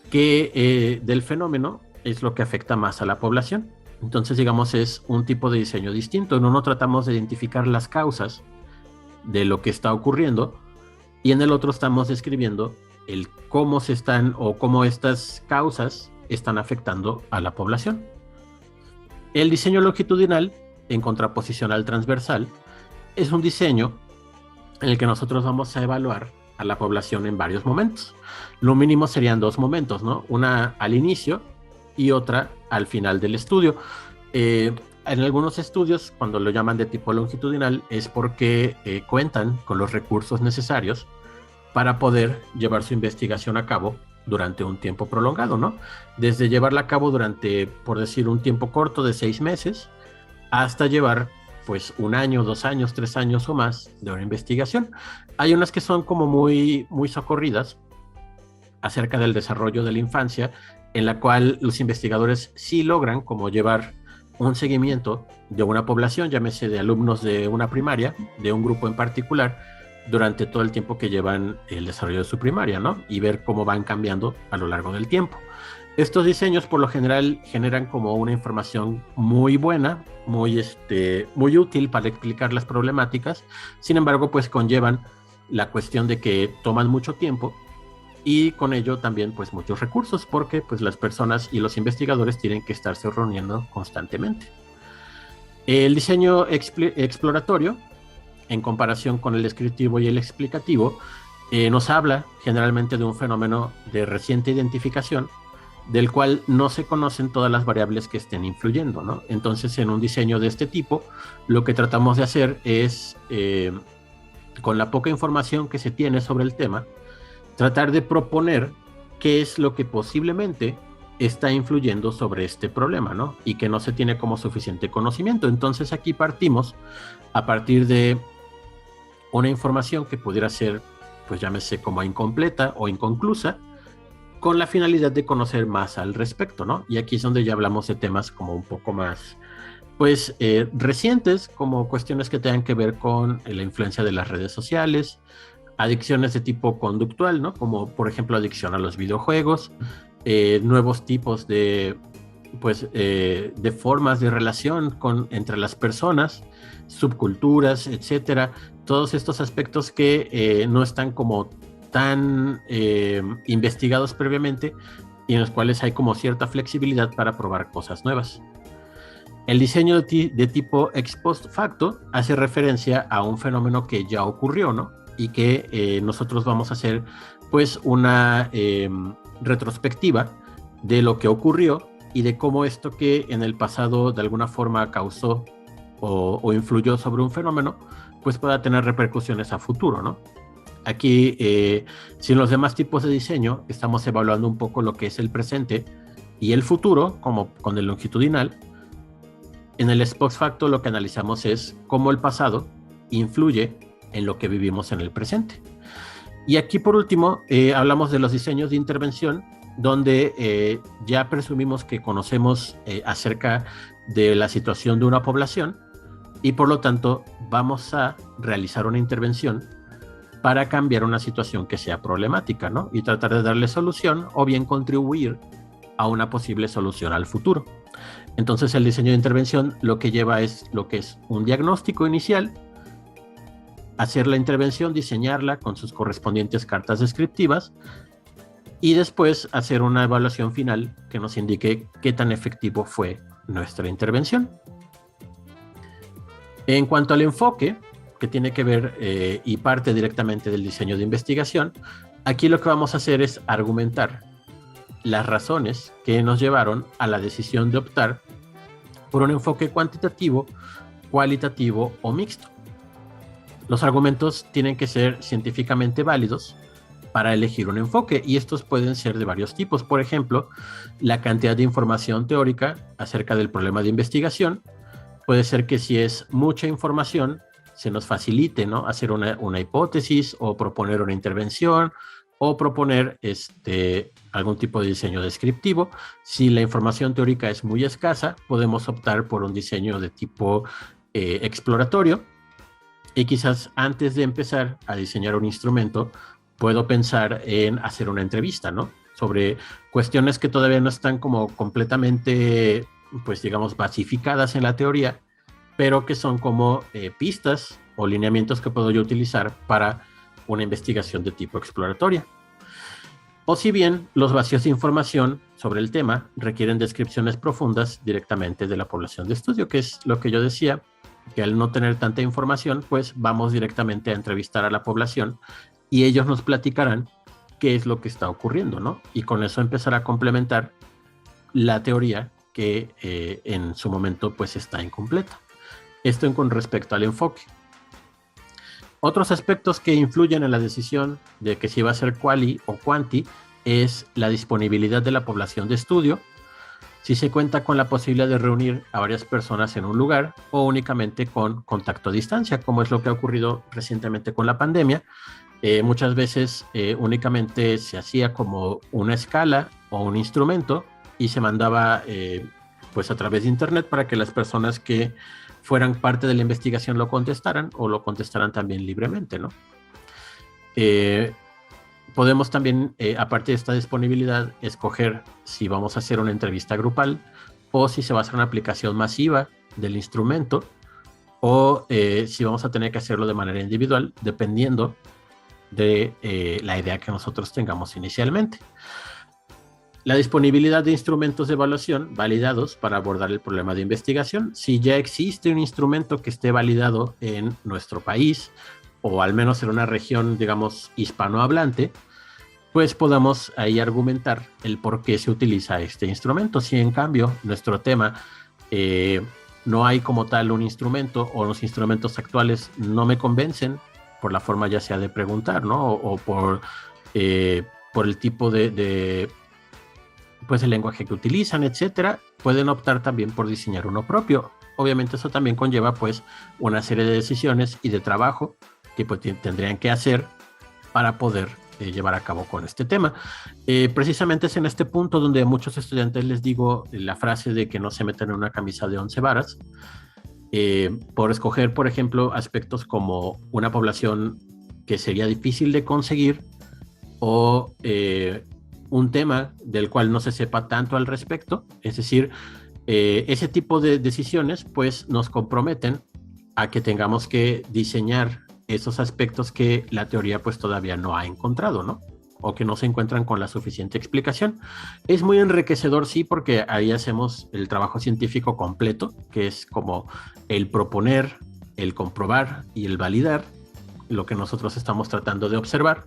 qué del fenómeno es lo que afecta más a la población. Entonces, digamos, es un tipo de diseño distinto. En uno tratamos de identificar las causas de lo que está ocurriendo y en el otro estamos describiendo el cómo se están o cómo estas causas están afectando a la población. El diseño longitudinal, en contraposición al transversal, es un diseño en el que nosotros vamos a evaluar a la población en varios momentos. Lo mínimo serían 2 momentos, ¿no? Una al inicio y otra al final del estudio. En algunos estudios, cuando lo llaman de tipo longitudinal, es porque cuentan con los recursos necesarios para poder llevar su investigación a cabo durante un tiempo prolongado, ¿no? Desde llevarla a cabo durante, por decir, un tiempo corto de 6 meses, hasta llevar pues 1 año, 2 años, 3 años o más de una investigación. Hay unas que son como muy socorridas acerca del desarrollo de la infancia, en la cual los investigadores sí logran como llevar un seguimiento de una población, llámese de alumnos de una primaria, de un grupo en particular, durante todo el tiempo que llevan el desarrollo de su primaria, ¿no? Y ver cómo van cambiando a lo largo del tiempo. Estos diseños por lo general generan como una información muy buena, muy útil para explicar las problemáticas. Sin embargo, pues conllevan la cuestión de que toman mucho tiempo y con ello también pues muchos recursos, porque pues las personas y los investigadores tienen que estarse reuniendo constantemente. El diseño exploratorio, en comparación con el descriptivo y el explicativo, nos habla generalmente de un fenómeno de reciente identificación, del cual no se conocen todas las variables que estén influyendo, ¿no? Entonces, en un diseño de este tipo, lo que tratamos de hacer es, con la poca información que se tiene sobre el tema, tratar de proponer qué es lo que posiblemente está influyendo sobre este problema, ¿no? Y que no se tiene como suficiente conocimiento. Entonces, aquí partimos a partir de una información que pudiera ser, pues llámese como incompleta o inconclusa, con la finalidad de conocer más al respecto, ¿no? Y aquí es donde ya hablamos de temas como un poco más, pues, recientes, como cuestiones que tengan que ver con la influencia de las redes sociales, adicciones de tipo conductual, ¿no? Como, por ejemplo, adicción a los videojuegos, nuevos tipos de, pues, de formas de relación entre las personas, subculturas, etcétera. Todos estos aspectos que no están como tan investigados previamente y en los cuales hay como cierta flexibilidad para probar cosas nuevas. El diseño de tipo ex post facto hace referencia a un fenómeno que ya ocurrió, ¿no? Y que nosotros vamos a hacer pues una retrospectiva de lo que ocurrió y de cómo esto que en el pasado de alguna forma causó o influyó sobre un fenómeno, pues pueda tener repercusiones a futuro, ¿no? Aquí, si en los demás tipos de diseño estamos evaluando un poco lo que es el presente y el futuro, como con el longitudinal, en el ex post facto lo que analizamos es cómo el pasado influye en lo que vivimos en el presente. Y aquí, por último, hablamos de los diseños de intervención, donde ya presumimos que conocemos acerca de la situación de una población y, por lo tanto, vamos a realizar una intervención para cambiar una situación que sea problemática, ¿no? Y tratar de darle solución o bien contribuir a una posible solución al futuro. Entonces, el diseño de intervención lo que lleva es lo que es un diagnóstico inicial, hacer la intervención, diseñarla con sus correspondientes cartas descriptivas y después hacer una evaluación final que nos indique qué tan efectivo fue nuestra intervención. En cuanto al enfoque, que tiene que ver y parte directamente del diseño de investigación, aquí lo que vamos a hacer es argumentar las razones que nos llevaron a la decisión de optar por un enfoque cuantitativo, cualitativo o mixto. Los argumentos tienen que ser científicamente válidos para elegir un enfoque y estos pueden ser de varios tipos. Por ejemplo, la cantidad de información teórica acerca del problema de investigación. Puede ser que si es mucha información, se nos facilite, ¿no?, hacer una hipótesis o proponer una intervención o proponer algún tipo de diseño descriptivo. Si la información teórica es muy escasa, podemos optar por un diseño de tipo exploratorio. Y quizás antes de empezar a diseñar un instrumento, puedo pensar en hacer una entrevista, ¿no? Sobre cuestiones que todavía no están como completamente, pues digamos, basificadas en la teoría, pero que son como pistas o lineamientos que puedo yo utilizar para una investigación de tipo exploratoria. O si bien los vacíos de información sobre el tema requieren descripciones profundas directamente de la población de estudio, que es lo que yo decía, que al no tener tanta información, pues vamos directamente a entrevistar a la población y ellos nos platicarán qué es lo que está ocurriendo, ¿no? Y con eso empezar a complementar la teoría que en su momento pues está incompleta. Esto con respecto al enfoque. Otros aspectos que influyen en la decisión de que si va a ser quali o quanti es la disponibilidad de la población de estudio, si se cuenta con la posibilidad de reunir a varias personas en un lugar o únicamente con contacto a distancia, como es lo que ha ocurrido recientemente con la pandemia. Muchas veces únicamente se hacía como una escala o un instrumento y se mandaba pues a través de internet para que las personas que fueran parte de la investigación lo contestaran o lo contestaran también libremente, ¿no? Podemos también, aparte de esta disponibilidad, escoger si vamos a hacer una entrevista grupal o si se va a hacer una aplicación masiva del instrumento o si vamos a tener que hacerlo de manera individual, dependiendo de la idea que nosotros tengamos inicialmente. La disponibilidad de instrumentos de evaluación validados para abordar el problema de investigación. Si ya existe un instrumento que esté validado en nuestro país o al menos en una región, digamos, hispanohablante, pues podamos ahí argumentar el por qué se utiliza este instrumento. Si en cambio nuestro tema no hay como tal un instrumento o los instrumentos actuales no me convencen por la forma ya sea de preguntar, ¿no? O por el tipo de pues el lenguaje que utilizan, etcétera, pueden optar también por diseñar uno propio. Obviamente eso también conlleva pues una serie de decisiones y de trabajo que pues tendrían que hacer para poder llevar a cabo con este tema. Precisamente es en este punto donde a muchos estudiantes les digo la frase de que no se metan en una camisa de 11 varas, por escoger, por ejemplo, aspectos como una población que sería difícil de conseguir o un tema del cual no se sepa tanto al respecto. Es decir, ese tipo de decisiones pues nos comprometen a que tengamos que diseñar esos aspectos que la teoría pues todavía no ha encontrado, ¿no? O que no se encuentran con la suficiente explicación. Es muy enriquecedor, sí, porque ahí hacemos el trabajo científico completo, que es como el proponer, el comprobar y el validar lo que nosotros estamos tratando de observar.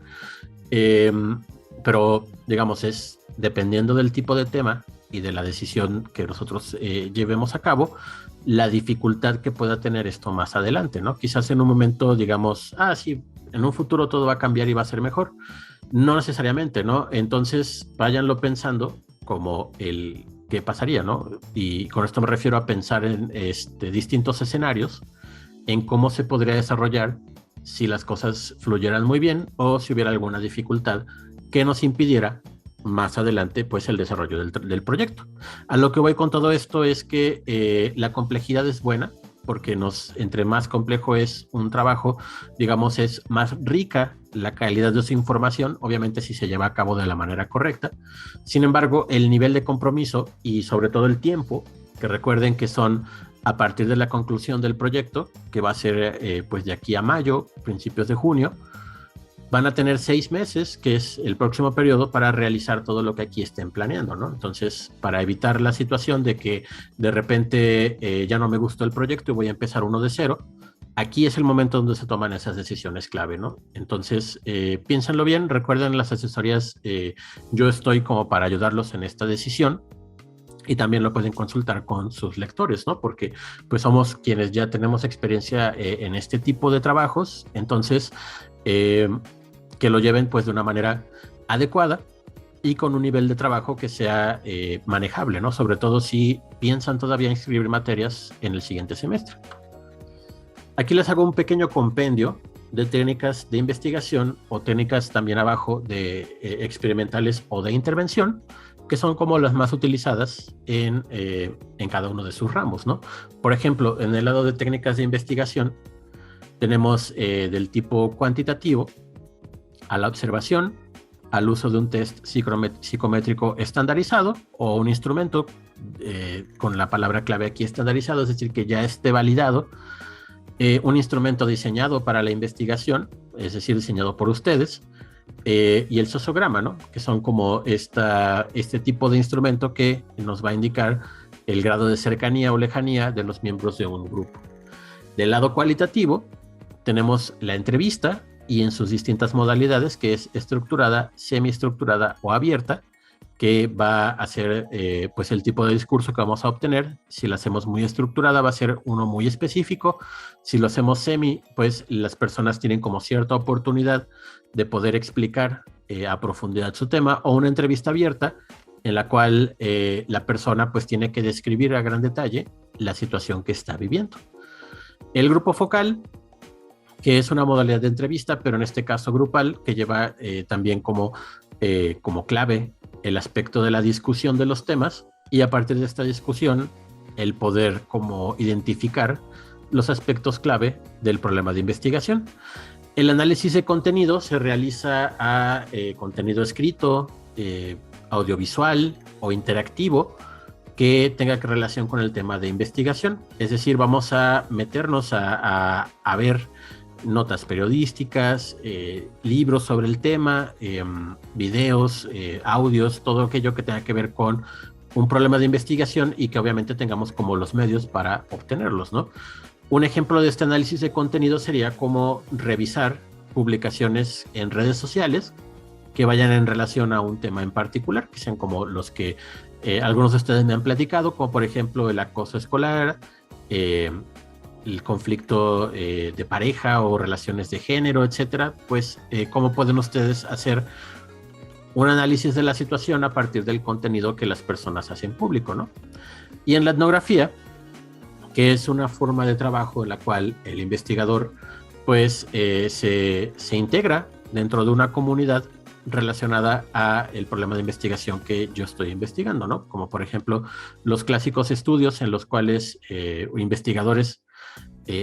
Pero, digamos, es dependiendo del tipo de tema y de la decisión que nosotros llevemos a cabo, la dificultad que pueda tener esto más adelante, ¿no? Quizás en un momento digamos, sí, en un futuro todo va a cambiar y va a ser mejor. No necesariamente, ¿no? Entonces, váyanlo pensando como el qué pasaría, ¿no? Y con esto me refiero a pensar en distintos escenarios, en cómo se podría desarrollar si las cosas fluyeran muy bien o si hubiera alguna dificultad que nos impidiera más adelante pues el desarrollo del proyecto. A lo que voy con todo esto es que la complejidad es buena porque entre más complejo es un trabajo, digamos, es más rica la calidad de su información, obviamente si se lleva a cabo de la manera correcta. Sin embargo, el nivel de compromiso y sobre todo el tiempo, que recuerden que son a partir de la conclusión del proyecto, que va a ser pues de aquí a mayo, principios de junio, van a tener 6 meses, que es el próximo periodo, para realizar todo lo que aquí estén planeando, ¿no? Entonces, para evitar la situación de que de repente ya no me gustó el proyecto y voy a empezar uno de cero, aquí es el momento donde se toman esas decisiones clave, ¿no? Entonces, piénsenlo bien, recuerden las asesorías, yo estoy como para ayudarlos en esta decisión, y también lo pueden consultar con sus lectores, ¿no? Porque pues somos quienes ya tenemos experiencia en este tipo de trabajos, entonces que lo lleven pues de una manera adecuada y con un nivel de trabajo que sea manejable, ¿no? Sobre todo si piensan todavía inscribir materias en el siguiente semestre. Aquí les hago un pequeño compendio de técnicas de investigación o técnicas también abajo de experimentales o de intervención, que son como las más utilizadas en cada uno de sus ramos, ¿no? Por ejemplo, en el lado de técnicas de investigación, Tenemos del tipo cuantitativo a la observación, al uso de un test psicométrico estandarizado o un instrumento con la palabra clave aquí estandarizado, es decir, que ya esté validado, un instrumento diseñado para la investigación, es decir, diseñado por ustedes, y el sociograma, ¿no? Que son como este tipo de instrumento que nos va a indicar el grado de cercanía o lejanía de los miembros de un grupo. Del lado cualitativo, tenemos la entrevista y en sus distintas modalidades, que es estructurada, semiestructurada o abierta, que va a ser pues el tipo de discurso que vamos a obtener. Si lo hacemos muy estructurada, va a ser uno muy específico. Si lo hacemos semi, pues las personas tienen como cierta oportunidad de poder explicar a profundidad su tema, o una entrevista abierta en la cual la persona pues tiene que describir a gran detalle la situación que está viviendo. El grupo focal, que es una modalidad de entrevista, pero en este caso grupal, que lleva también como clave el aspecto de la discusión de los temas, y a partir de esta discusión el poder como identificar los aspectos clave del problema de investigación. El análisis de contenido se realiza a contenido escrito, audiovisual o interactivo que tenga relación con el tema de investigación. Es decir, vamos a meternos a ver notas periodísticas, libros sobre el tema, videos, audios, todo aquello que tenga que ver con un problema de investigación y que obviamente tengamos como los medios para obtenerlos, ¿no? Un ejemplo de este análisis de contenido sería como revisar publicaciones en redes sociales que vayan en relación a un tema en particular, que sean como los que algunos de ustedes me han platicado, como por ejemplo el acoso escolar, el conflicto de pareja o relaciones de género, etcétera. Pues cómo pueden ustedes hacer un análisis de la situación a partir del contenido que las personas hacen público, ¿no? Y en la etnografía, que es una forma de trabajo en la cual el investigador pues se integra dentro de una comunidad relacionada a el problema de investigación que yo estoy investigando, ¿no? Como por ejemplo los clásicos estudios en los cuales investigadores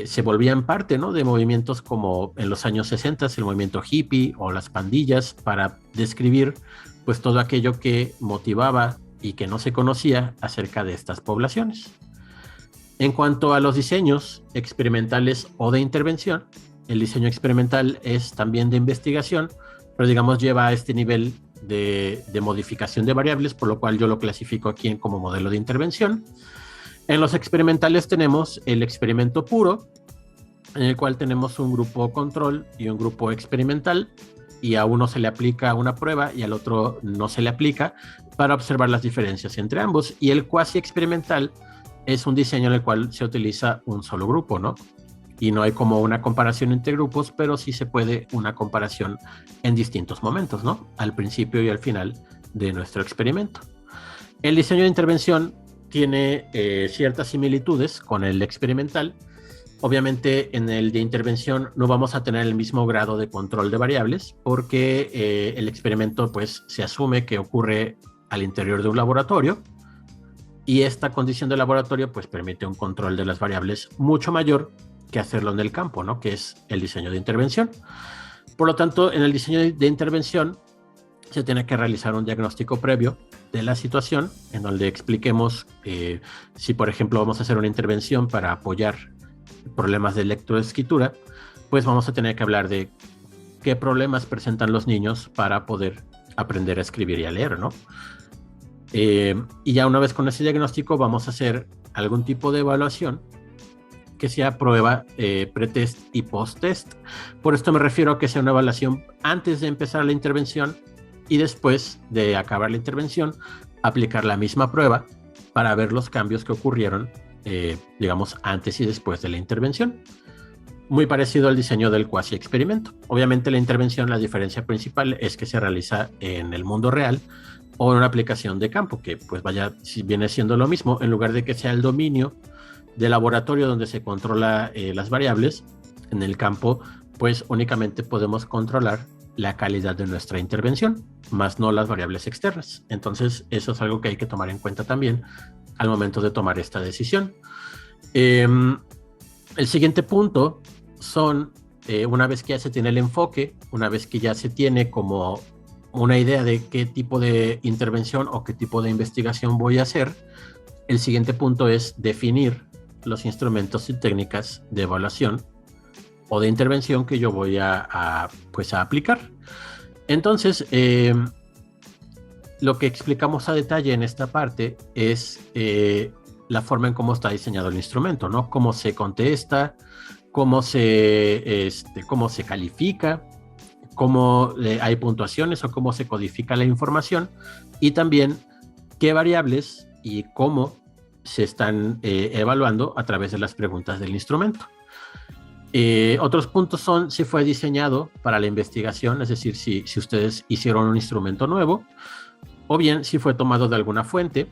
se volvían parte, ¿no?, de movimientos como en los años 60, el movimiento hippie o las pandillas, para describir pues todo aquello que motivaba y que no se conocía acerca de estas poblaciones. En cuanto a los diseños experimentales o de intervención, el diseño experimental es también de investigación, pero digamos lleva a este nivel de modificación de variables, por lo cual yo lo clasifico aquí como modelo de intervención. En los experimentales tenemos el experimento puro, en el cual tenemos un grupo control y un grupo experimental, y a uno se le aplica una prueba y al otro no se le aplica, para observar las diferencias entre ambos. Y el cuasi experimental es un diseño en el cual se utiliza un solo grupo, ¿no? Y no hay como una comparación entre grupos, pero sí se puede una comparación en distintos momentos, ¿no? Al principio y al final de nuestro experimento. El diseño de intervención tiene ciertas similitudes con el experimental. Obviamente en el de intervención no vamos a tener el mismo grado de control de variables, porque el experimento pues se asume que ocurre al interior de un laboratorio, y esta condición de laboratorio pues permite un control de las variables mucho mayor que hacerlo en el campo, ¿no?, que es el diseño de intervención. Por lo tanto, en el diseño de intervención se tiene que realizar un diagnóstico previo de la situación, en donde expliquemos si, por ejemplo, vamos a hacer una intervención para apoyar problemas de lectoescritura, pues vamos a tener que hablar de qué problemas presentan los niños para poder aprender a escribir y a leer, ¿no? Y ya una vez con ese diagnóstico vamos a hacer algún tipo de evaluación que sea prueba, pretest y post-test. Por esto me refiero a que sea una evaluación antes de empezar la intervención y después de acabar la intervención aplicar la misma prueba para ver los cambios que ocurrieron, digamos, antes y después de la intervención. Muy parecido al diseño del cuasi experimento. Obviamente la intervención, la diferencia principal es que se realiza en el mundo real o en una aplicación de campo, que pues vaya, si viene siendo lo mismo, en lugar de que sea el dominio de laboratorio donde se controla las variables, en el campo pues únicamente podemos controlar la calidad de nuestra intervención, más no las variables externas. Entonces eso es algo que hay que tomar en cuenta también al momento de tomar esta decisión. El siguiente punto son, una vez que ya se tiene el enfoque, una vez que ya se tiene como una idea de qué tipo de intervención o qué tipo de investigación voy a hacer, el siguiente punto es definir los instrumentos y técnicas de evaluación o de intervención que yo voy a aplicar. Entonces, lo que explicamos a detalle en esta parte es la forma en cómo está diseñado el instrumento, ¿no? Cómo se contesta, cómo se califica, cómo hay puntuaciones o cómo se codifica la información, y también qué variables y cómo se están evaluando a través de las preguntas del instrumento. Otros puntos son si fue diseñado para la investigación, es decir, si ustedes hicieron un instrumento nuevo, o bien si fue tomado de alguna fuente,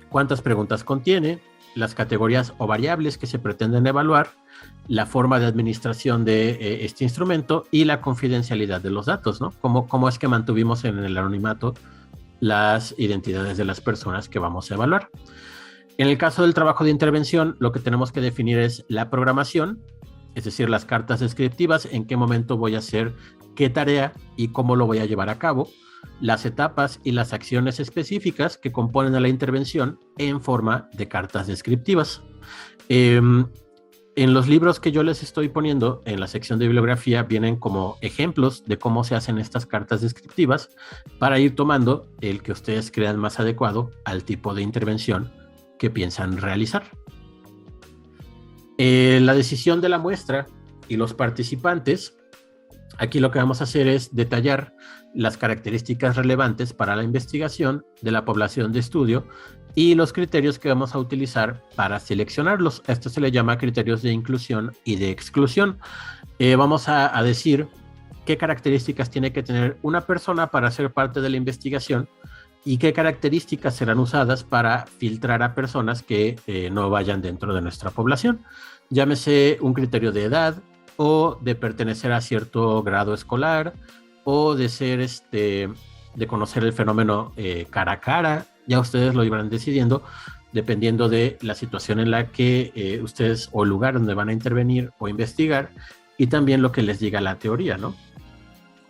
cuántas preguntas contiene, las categorías o variables que se pretenden evaluar, la forma de administración de este instrumento y la confidencialidad de los datos, ¿no? Cómo es que mantuvimos en el anonimato las identidades de las personas que vamos a evaluar. En el caso del trabajo de intervención, lo que tenemos que definir es la programación, es decir, las cartas descriptivas, en qué momento voy a hacer qué tarea y cómo lo voy a llevar a cabo, las etapas y las acciones específicas que componen a la intervención en forma de cartas descriptivas. En los libros que yo les estoy poniendo en la sección de bibliografía vienen como ejemplos de cómo se hacen estas cartas descriptivas para ir tomando el que ustedes crean más adecuado al tipo de intervención que piensan realizar. La decisión de la muestra y los participantes, aquí lo que vamos a hacer es detallar las características relevantes para la investigación de la población de estudio y los criterios que vamos a utilizar para seleccionarlos. Esto se le llama criterios de inclusión y de exclusión. Vamos a decir qué características tiene que tener una persona para ser parte de la investigación y qué características serán usadas para filtrar a personas que no vayan dentro de nuestra población. Llámese un criterio de edad o de pertenecer a cierto grado escolar o de ser de conocer el fenómeno cara a cara. Ya ustedes lo irán decidiendo dependiendo de la situación en la que ustedes, o el lugar donde van a intervenir o investigar, y también lo que les diga la teoría, ¿no?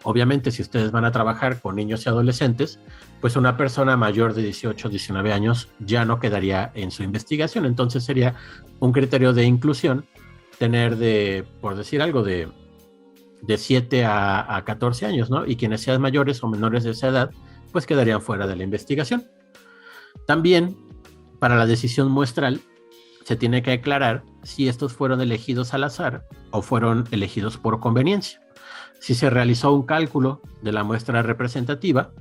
Obviamente, si ustedes van a trabajar con niños y adolescentes, pues una persona mayor de 18 o 19 años ya no quedaría en su investigación. Entonces sería un criterio de inclusión tener por decir algo, de 7 a 14 años, ¿no? Y quienes sean mayores o menores de esa edad, pues quedarían fuera de la investigación. También, para la decisión muestral, se tiene que aclarar si estos fueron elegidos al azar o fueron elegidos por conveniencia. Si se realizó un cálculo de la muestra representativa,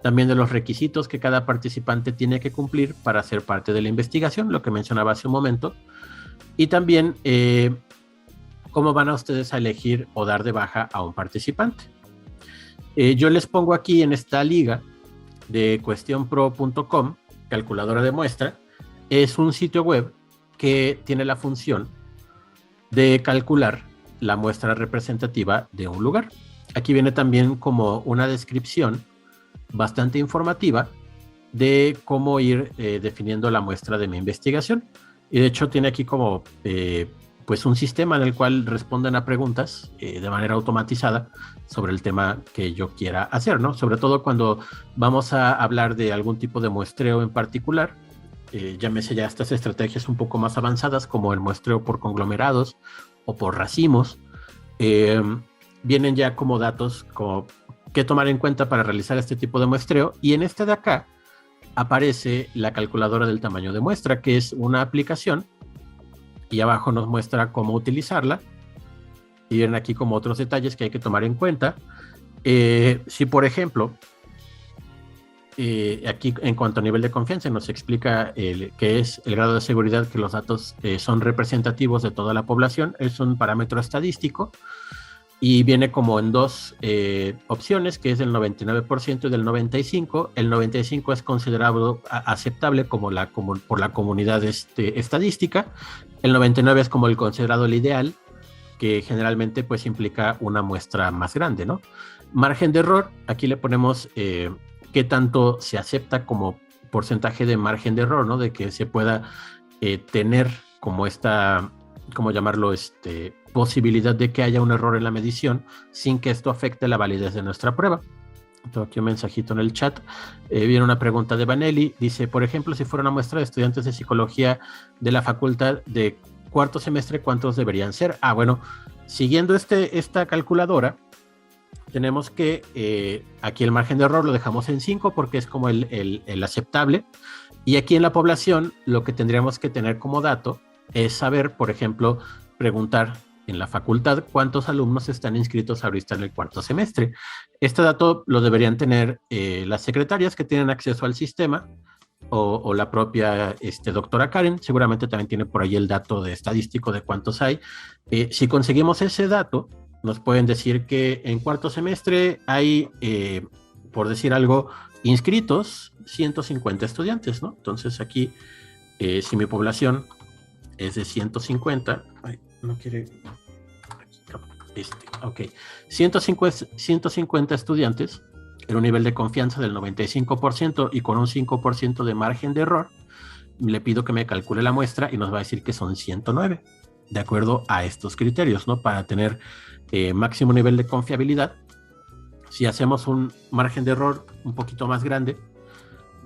también de los requisitos que cada participante tiene que cumplir para ser parte de la investigación, lo que mencionaba hace un momento, y también cómo van a ustedes a elegir o dar de baja a un participante. Yo les pongo aquí en esta liga de cuestionpro.com, calculadora de muestra, es un sitio web que tiene la función de calcular la muestra representativa de un lugar. Aquí viene también como una descripción bastante informativa de cómo ir definiendo la muestra de mi investigación. Y de hecho tiene aquí como pues un sistema en el cual responden a preguntas de manera automatizada sobre el tema que yo quiera hacer, ¿no? Sobre todo cuando vamos a hablar de algún tipo de muestreo en particular, llámese ya estas estrategias un poco más avanzadas como el muestreo por conglomerados o por racimos, vienen ya como datos como qué tomar en cuenta para realizar este tipo de muestreo. Y en este de acá aparece la calculadora del tamaño de muestra, que es una aplicación, y abajo nos muestra cómo utilizarla, y vienen aquí como otros detalles que hay que tomar en cuenta. Si por ejemplo aquí en cuanto a nivel de confianza nos explica qué es el grado de seguridad, que los datos son representativos de toda la población, es un parámetro estadístico y viene como en dos opciones, que es del 99% y del 95%. El 95% es considerado aceptable por la comunidad estadística. El 99% es como el considerado el ideal, que generalmente pues implica una muestra más grande, ¿no? Margen de error, aquí le ponemos qué tanto se acepta como porcentaje de margen de error, ¿no? De que se pueda tener como ¿cómo llamarlo? posibilidad de que haya un error en la medición sin que esto afecte la validez de nuestra prueba. Tengo aquí un mensajito en el chat. Viene una pregunta de Vanelli. Dice, por ejemplo, si fuera una muestra de estudiantes de psicología de la facultad de cuarto semestre, ¿cuántos deberían ser? Bueno, siguiendo esta calculadora, tenemos que aquí el margen de error lo dejamos en 5 porque es como el aceptable. Y aquí en la población lo que tendríamos que tener como dato es saber, por ejemplo, preguntar en la facultad cuántos alumnos están inscritos ahorita en el cuarto semestre. Este dato lo deberían tener las secretarias que tienen acceso al sistema o la propia doctora Karen. Seguramente también tiene por ahí el dato de estadístico de cuántos hay. Si conseguimos ese dato, nos pueden decir que en cuarto semestre hay, por decir algo, inscritos 150 estudiantes, ¿no? Entonces aquí, si mi población es de 150, no quiere, ok, 150 estudiantes en un nivel de confianza del 95% y con un 5% de margen de error, le pido que me calcule la muestra y nos va a decir que son 109, de acuerdo a estos criterios, ¿no? Para tener máximo nivel de confiabilidad. Si hacemos un margen de error un poquito más grande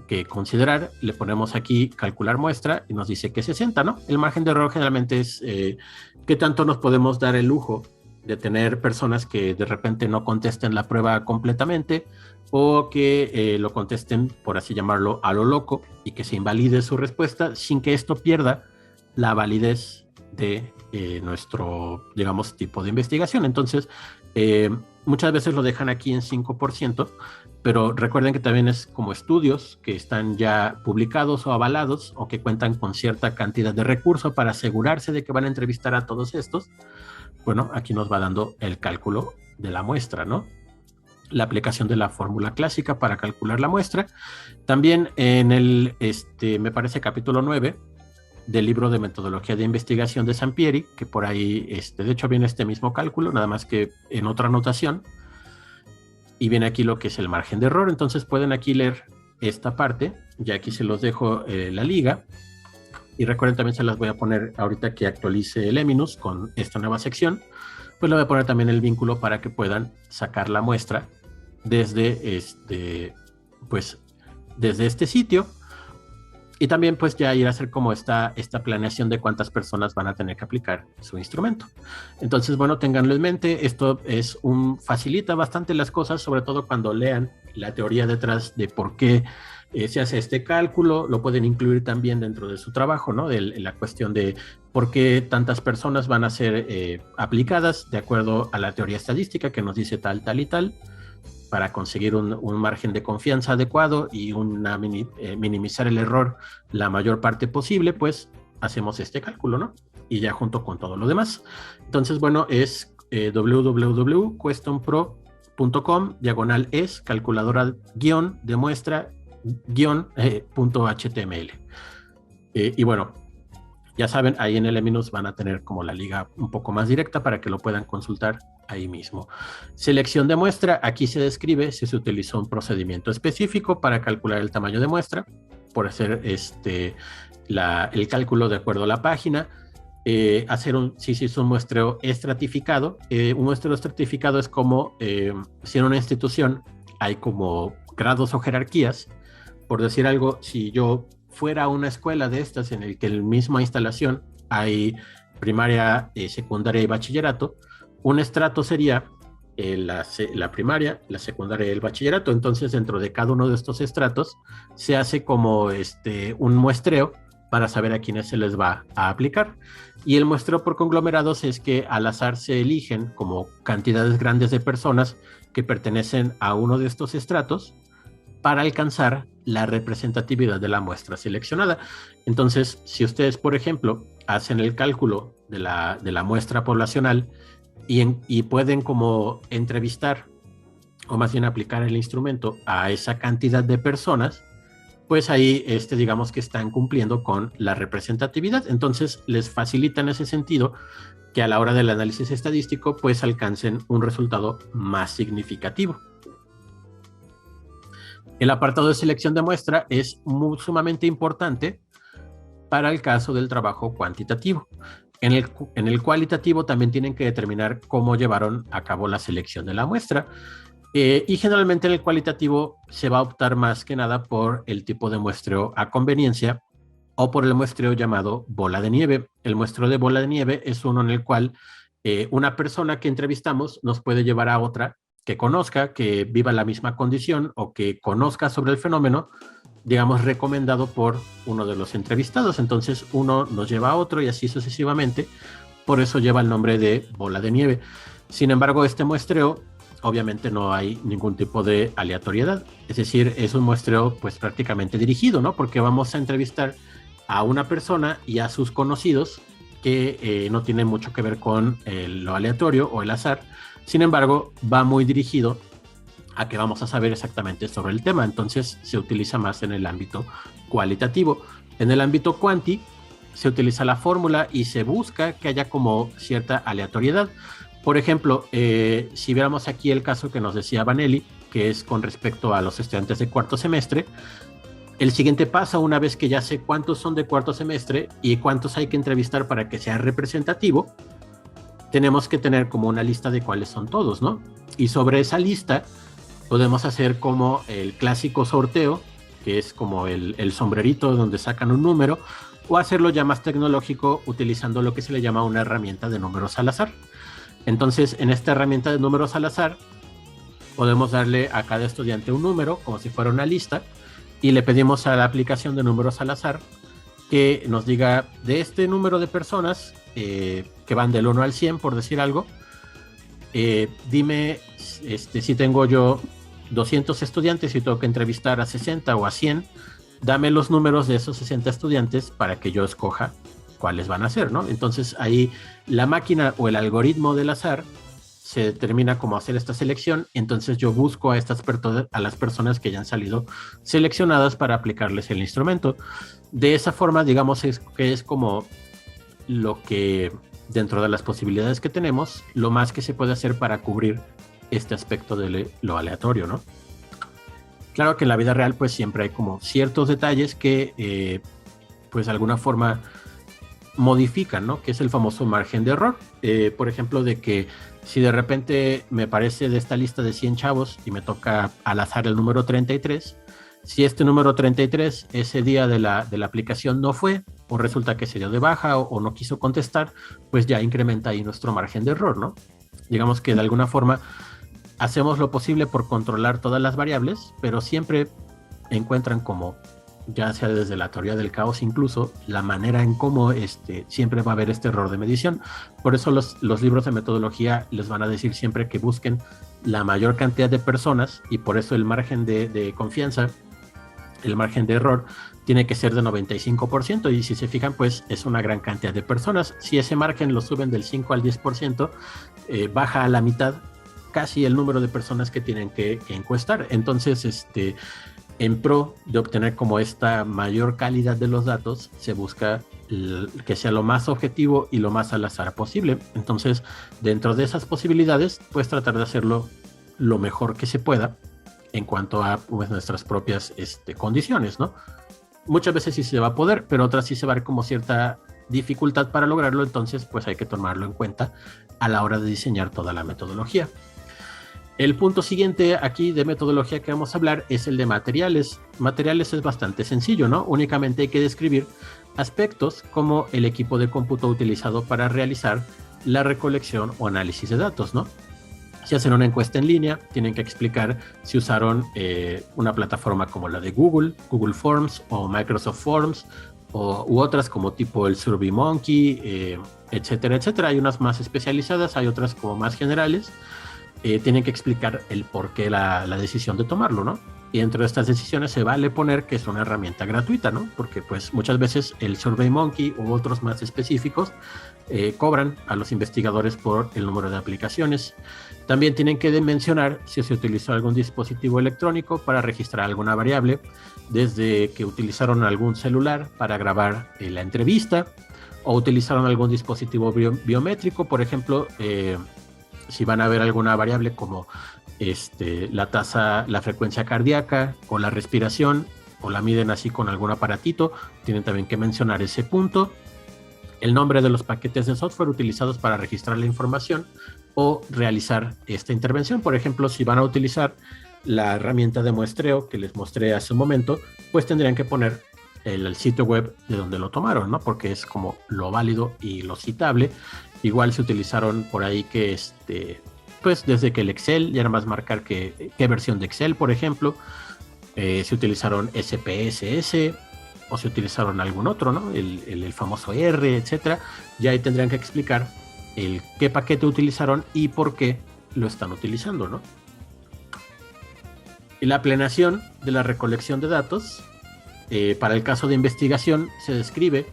que considerar, le ponemos aquí calcular muestra y nos dice que 60, ¿no? El margen de error generalmente es qué tanto nos podemos dar el lujo de tener personas que de repente no contesten la prueba completamente o que lo contesten, por así llamarlo, a lo loco y que se invalide su respuesta sin que esto pierda la validez de nuestro, digamos, tipo de investigación. Entonces, muchas veces lo dejan aquí en 5%, pero recuerden que también es como estudios que están ya publicados o avalados o que cuentan con cierta cantidad de recursos para asegurarse de que van a entrevistar a todos estos. Bueno, aquí nos va dando el cálculo de la muestra, ¿no? La aplicación de la fórmula clásica para calcular la muestra. También en el, me parece, capítulo 9 del libro de metodología de investigación de Sampieri, que por ahí, de hecho viene este mismo cálculo, nada más que en otra anotación, y viene aquí lo que es el margen de error. Entonces pueden aquí leer esta parte, ya aquí se los dejo la liga, y recuerden también se las voy a poner ahorita que actualice el Eminus con esta nueva sección, pues le voy a poner también el vínculo para que puedan sacar la muestra desde desde este sitio. Y también pues ya ir a hacer como esta planeación de cuántas personas van a tener que aplicar su instrumento. Entonces, bueno, ténganlo en mente. Esto facilita bastante las cosas, sobre todo cuando lean la teoría detrás de por qué se hace este cálculo. Lo pueden incluir también dentro de su trabajo, ¿no? De la cuestión de por qué tantas personas van a ser aplicadas de acuerdo a la teoría estadística que nos dice tal, tal y tal, para conseguir un margen de confianza adecuado y minimizar el error la mayor parte posible, pues hacemos este cálculo, ¿no? Y ya junto con todo lo demás. Entonces, bueno, es www.questionpro.com/es calculadora de muestra .html. Y bueno, ya saben, ahí en el Eminus van a tener como la liga un poco más directa para que lo puedan consultar ahí mismo. Selección de muestra, aquí se describe si se utilizó un procedimiento específico para calcular el tamaño de muestra, por hacer el cálculo de acuerdo a la página, si se hizo un muestreo estratificado. Un muestreo estratificado es como si en una institución hay como grados o jerarquías. Por decir algo, si yo fuera una escuela de estas en el que en la misma instalación hay primaria, secundaria y bachillerato, un estrato sería la primaria, la secundaria y el bachillerato. Entonces, dentro de cada uno de estos estratos se hace como un muestreo para saber a quiénes se les va a aplicar. Y el muestreo por conglomerados es que al azar se eligen como cantidades grandes de personas que pertenecen a uno de estos estratos para alcanzar la representatividad de la muestra seleccionada. Entonces, si ustedes, por ejemplo, hacen el cálculo de la muestra poblacional y pueden como entrevistar o más bien aplicar el instrumento a esa cantidad de personas, pues ahí digamos que están cumpliendo con la representatividad. Entonces les facilita en ese sentido que a la hora del análisis estadístico pues alcancen un resultado más significativo. El apartado de selección de muestra es sumamente importante para el caso del trabajo cuantitativo. En el cualitativo también tienen que determinar cómo llevaron a cabo la selección de la muestra. Y generalmente en el cualitativo se va a optar más que nada por el tipo de muestreo a conveniencia o por el muestreo llamado bola de nieve. El muestreo de bola de nieve es uno en el cual una persona que entrevistamos nos puede llevar a otra que conozca, que viva la misma condición o que conozca sobre el fenómeno, digamos, recomendado por uno de los entrevistados. Entonces uno nos lleva a otro y así sucesivamente. Por eso lleva el nombre de bola de nieve. Sin embargo, este muestreo, obviamente no hay ningún tipo de aleatoriedad. Es decir, es un muestreo pues prácticamente dirigido, ¿no? Porque vamos a entrevistar a una persona y a sus conocidos que no tienen mucho que ver con lo aleatorio o el azar. Sin embargo, va muy dirigido a que vamos a saber exactamente sobre el tema. Entonces se utiliza más en el ámbito cualitativo. En el ámbito cuanti se utiliza la fórmula y se busca que haya como cierta aleatoriedad. Por ejemplo, si viéramos aquí el caso que nos decía Vanelli, que es con respecto a los estudiantes de cuarto semestre, el siguiente paso, una vez que ya sé cuántos son de cuarto semestre y cuántos hay que entrevistar para que sea representativo, tenemos que tener como una lista de cuáles son todos, ¿no? Y sobre esa lista podemos hacer como el clásico sorteo, que es como el sombrerito donde sacan un número, o hacerlo ya más tecnológico utilizando lo que se le llama una herramienta de números al azar. Entonces, en esta herramienta de números al azar, podemos darle a cada estudiante un número, como si fuera una lista, y le pedimos a la aplicación de números al azar que nos diga de este número de personas que van del 1 al 100, por decir algo, dime si tengo yo 200 estudiantes y tengo que entrevistar a 60 o a 100, dame los números de esos 60 estudiantes para que yo escoja cuáles van a ser, ¿no? Entonces ahí la máquina o el algoritmo del azar se determina cómo hacer esta selección. Entonces yo busco a las personas que ya han salido seleccionadas para aplicarles el instrumento. De esa forma, digamos, que es como lo que, dentro de las posibilidades que tenemos, lo más que se puede hacer para cubrir este aspecto de lo aleatorio, ¿no? Claro que en la vida real pues siempre hay como ciertos detalles que pues de alguna forma modifican, ¿no? Que es el famoso margen de error. Por ejemplo, de que si de repente me parece de esta lista de 100 chavos y me toca al azar el número 33, si este número 33 ese día de la aplicación no fue, o resulta que se dio de baja o no quiso contestar, pues ya incrementa ahí nuestro margen de error, ¿no? Digamos que de alguna forma hacemos lo posible por controlar todas las variables, pero siempre encuentran como, ya sea desde la teoría del caos incluso, la manera en cómo siempre va a haber este error de medición. Por eso los libros de metodología les van a decir siempre que busquen la mayor cantidad de personas, y por eso el margen de confianza, el margen de error, tiene que ser de 95%, y si se fijan, pues es una gran cantidad de personas. Si ese margen lo suben del 5 al 10%, baja a la mitad casi el número de personas que tienen que encuestar. Entonces, en pro de obtener como esta mayor calidad de los datos, se busca que sea lo más objetivo y lo más al azar posible. Entonces, dentro de esas posibilidades, pues tratar de hacerlo lo mejor que se pueda en cuanto a pues, nuestras propias condiciones, ¿no? Muchas veces sí se va a poder, pero otras sí se va a ver como cierta dificultad para lograrlo. Entonces, pues hay que tomarlo en cuenta a la hora de diseñar toda la metodología. El punto siguiente aquí de metodología que vamos a hablar es el de materiales. Materiales es bastante sencillo, ¿no? Únicamente hay que describir aspectos como el equipo de cómputo utilizado para realizar la recolección o análisis de datos, ¿no? Si hacen una encuesta en línea, tienen que explicar si usaron una plataforma como la de Google, Google Forms o Microsoft Forms, u otras como tipo el SurveyMonkey, etcétera, etcétera. Hay unas más especializadas, hay otras como más generales. Tienen que explicar el por qué la decisión de tomarlo, ¿no? Y dentro de estas decisiones se vale poner que es una herramienta gratuita, ¿no? Porque pues muchas veces el SurveyMonkey u otros más específicos cobran a los investigadores por el número de aplicaciones. También tienen que mencionar si se utilizó algún dispositivo electrónico para registrar alguna variable, desde que utilizaron algún celular para grabar la entrevista, o utilizaron algún dispositivo biométrico, por ejemplo, si van a ver alguna variable como la tasa, la frecuencia cardíaca o la respiración, o la miden así con algún aparatito, tienen también que mencionar ese punto. el nombre de los paquetes de software utilizados para registrar la información o realizar esta intervención. Por ejemplo, si van a utilizar la herramienta de muestreo que les mostré hace un momento, pues tendrían que poner el sitio web de donde lo tomaron, ¿no? Porque es como lo válido y lo citable. Igual se utilizaron por ahí que pues desde que el Excel, ya era más marcar qué versión de Excel, por ejemplo, se utilizaron SPSS o se utilizaron algún otro, ¿no? El famoso R, etcétera. Ya ahí tendrían que explicar qué paquete utilizaron y por qué lo están utilizando, ¿no? Y la planeación de la recolección de datos, para el caso de investigación, se describe